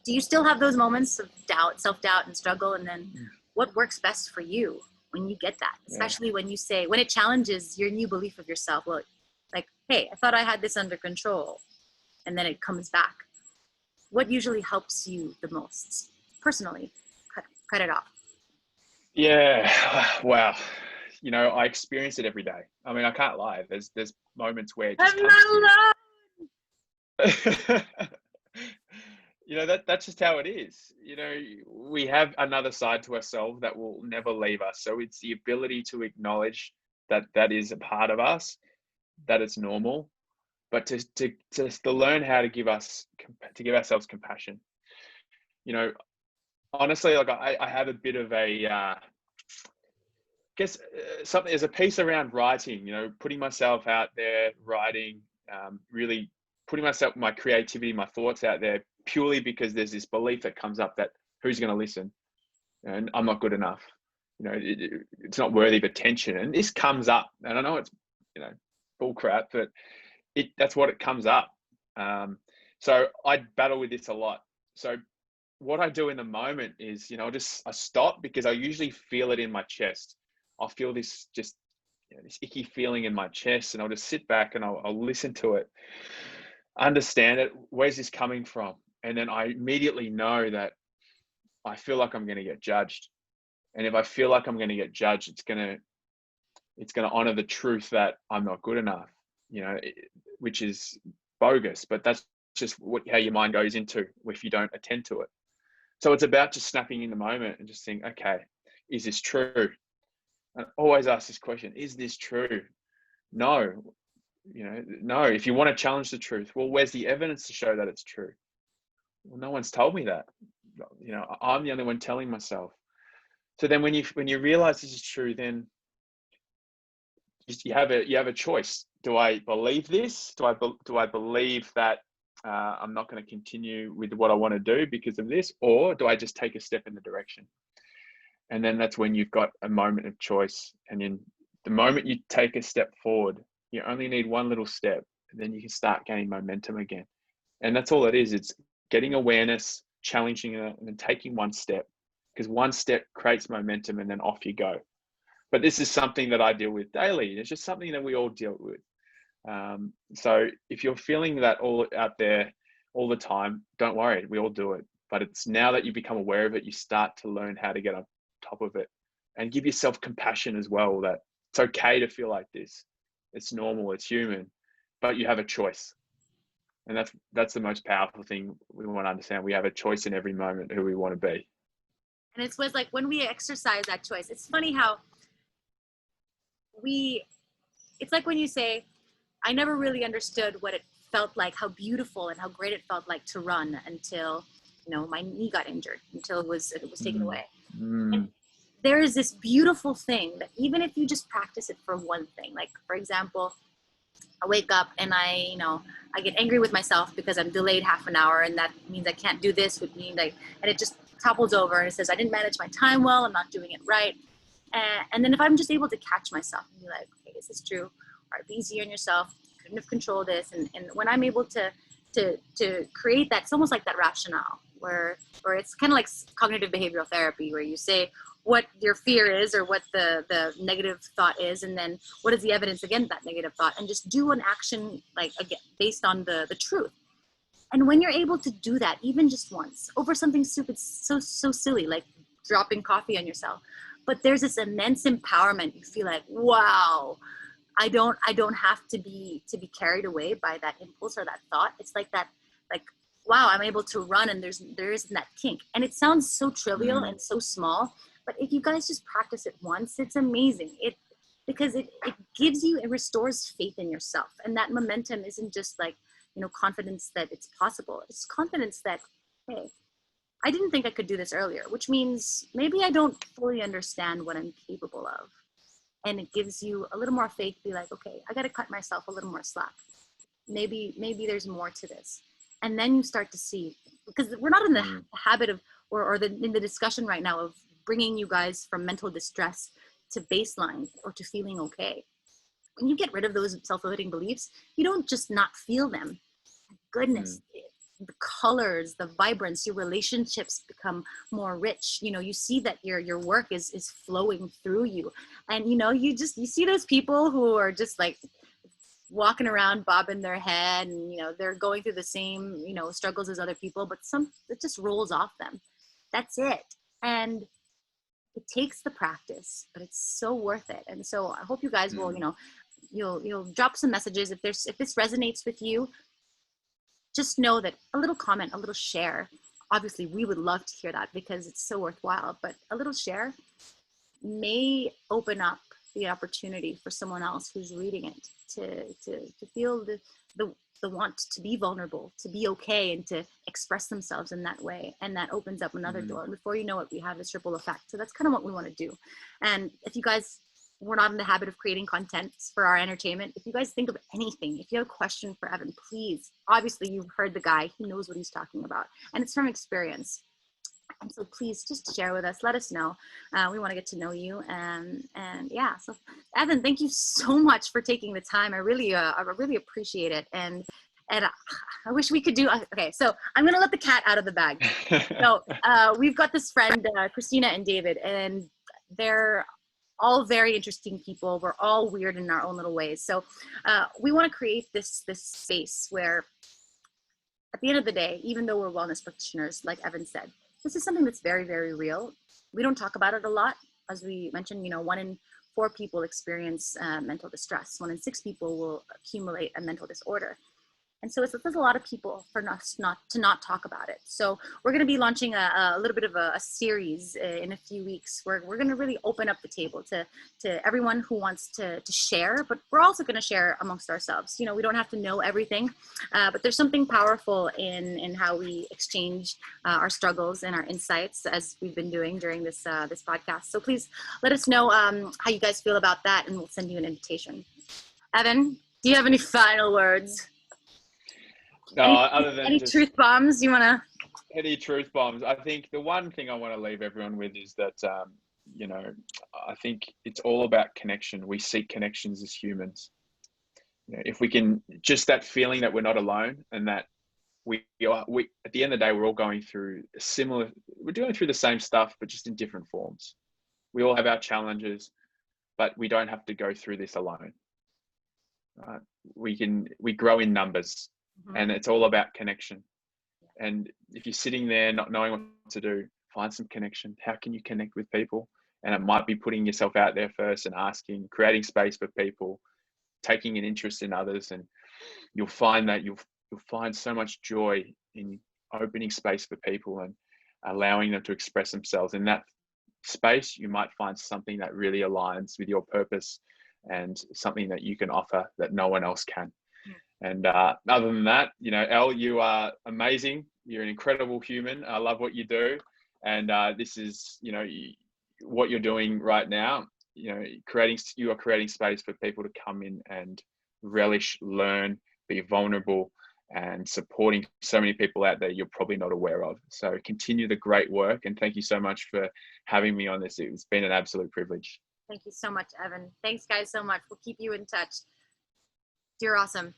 Do you still have those moments of doubt, self-doubt, and struggle? And then what works best for you when you get that, especially when it challenges your new belief of yourself? Well, like, hey, I thought I had this under control, and then it comes back. What usually helps you the most personally? Cut it off. Yeah. Wow. I experience it every day. I mean, I can't lie. There's moments where it just I'm not alone. That's just how it is. We have another side to ourselves that will never leave us. So it's the ability to acknowledge that is a part of us, that it's normal, but to learn how to give ourselves compassion. Honestly, like I have a bit of a guess something. There's a piece around writing. Putting myself out there, writing, really putting my creativity, my thoughts out there, purely because there's this belief that comes up that who's going to listen, and I'm not good enough. It's not worthy of attention, and this comes up. And I know it's bull crap, but that's what it comes up. So I battle with this a lot. So what I do in the moment is, I stop, because I usually feel it in my chest. I'll feel this this icky feeling in my chest, and I'll just sit back and I'll listen to it, understand it. Where's this coming from? And then I immediately know that I feel like I'm going to get judged. And if I feel like I'm going to get judged, it's going to honor the truth that I'm not good enough, which is bogus, but that's just how your mind goes into if you don't attend to it. So it's about just snapping in the moment and just think, okay, is this true? And always ask this question: is this true? No. No. If you want to challenge the truth, well, where's the evidence to show that it's true? Well, no one's told me that. I'm the only one telling myself. So then when you realize this is true, then you have a choice. Do I believe this? Do I believe that I'm not going to continue with what I want to do because of this, or do I just take a step in the direction? And then that's when you've got a moment of choice. And in the moment you take a step forward, you only need one little step, and then you can start gaining momentum again. And that's all it is. It's getting awareness, challenging it, and then taking one step, because one step creates momentum, and then off you go. But this is something that I deal with daily. It's just something that we all deal with. So if you're feeling that all out there all the time, don't worry, we all do it. But it's now that you become aware of it, you start to learn how to get on top of it, and give yourself compassion as well, that it's okay to feel like this. It's normal, it's human, but you have a choice. And that's the most powerful thing we want to understand. We have a choice in every moment who we want to be. And it's like when we exercise that choice, it's funny how it's like when you say, I never really understood what it felt like, how beautiful and how great it felt like to run until, my knee got injured, until it was taken away. And there is this beautiful thing that even if you just practice it for one thing, like for example, I wake up and I get angry with myself because I'm delayed half an hour, and that means I can't do this, and it just topples over and it says, I didn't manage my time well, I'm not doing it right. And then if I'm just able to catch myself and be like, okay, is this true? All right, be easy on yourself. You couldn't have controlled this. And when I'm able to create that, it's almost like that rationale where it's kind of like cognitive behavioral therapy, where you say what your fear is or what the negative thought is, and then what is the evidence against that negative thought, and just do an action like again based on the truth. And when you're able to do that, even just once, over something stupid, so silly, like dropping coffee on yourself, but there's this immense empowerment. You feel like, wow, I don't have to be carried away by that impulse or that thought. It's like that, like, wow, I'm able to run, and there isn't that kink. And it sounds so trivial and so small, but if you guys just practice it once, it's amazing. Because it gives you, it restores faith in yourself. And that momentum isn't just like, confidence that it's possible. It's confidence that, hey, I didn't think I could do this earlier, which means maybe I don't fully understand what I'm capable of. And it gives you a little more faith to be like, okay, I got to cut myself a little more slack. Maybe there's more to this. And then you start to see, because we're not in the habit of, in the discussion right now of bringing you guys from mental distress to baseline or to feeling okay. When you get rid of those self-limiting beliefs, you don't just not feel them. Goodness, the colors, the vibrance, your relationships become more rich. You see that your work is flowing through you. And, you see those people who are just like walking around bobbing their head, and, they're going through the same, struggles as other people, but it just rolls off them. That's it. And it takes the practice, but it's so worth it. And so I hope you guys will, you'll drop some messages. If this resonates with you, just know that a little comment, a little share, obviously we would love to hear that because it's so worthwhile, but a little share may open up the opportunity for someone else who's reading it to feel the want to be vulnerable, to be okay, and to express themselves in that way. And that opens up another door. And before you know it, we have this ripple effect. So that's kind of what we want to do. And if you guys, we're not in the habit of creating content for our entertainment. If you guys think of anything, if you have a question for Evan, please, obviously you've heard the guy, he knows what he's talking about, and it's from experience. And so please just share with us, let us know. We want to get to know you. And yeah, so Evan, thank you so much for taking the time. I really appreciate it. And I wish we could do, okay, so I'm going to let the cat out of the bag. So we've got this friend, Christina and David, and they're all very interesting people. We're all weird in our own little ways. So we want to create this space where at the end of the day, even though we're wellness practitioners, like Evan said, this is something that's very, very real. We don't talk about it a lot. As we mentioned, 1 in 4 people experience mental distress. 1 in 6 people will accumulate a mental disorder. And so there's a lot of people for us not talk about it. So we're going to be launching a little bit of a series in a few weeks where we're going to really open up the table to everyone who wants to share, but we're also going to share amongst ourselves. We don't have to know everything, but there's something powerful in how we exchange our struggles and our insights, as we've been doing during this podcast. So please let us know how you guys feel about that, and we'll send you an invitation. Evan, do you have any final words? No, other than any truth bombs you want to? Any truth bombs. I think the one thing I want to leave everyone with is that, I think it's all about connection. We seek connections as humans. If we can, just that feeling that we're not alone, and that we at the end of the day, we're all going through we're going through the same stuff, but just in different forms. We all have our challenges, but we don't have to go through this alone. We grow in numbers. And it's all about connection. And if you're sitting there not knowing what to do, find some connection. How can you connect with people? And it might be putting yourself out there first and asking, creating space for people, taking an interest in others. And you'll find that you'll find so much joy in opening space for people and allowing them to express themselves. In that space, you might find something that really aligns with your purpose and something that you can offer that no one else can. And other than that, Elle, you are amazing. You're an incredible human. I love what you do. And this is, what you're doing right now, you are creating space for people to come in and relish, learn, be vulnerable, and supporting so many people out there you're probably not aware of. So continue the great work, and thank you so much for having me on this. It's been an absolute privilege. Thank you so much, Evan. Thanks, guys, so much. We'll keep you in touch. You're awesome.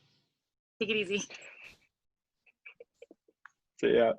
Take it easy. See ya.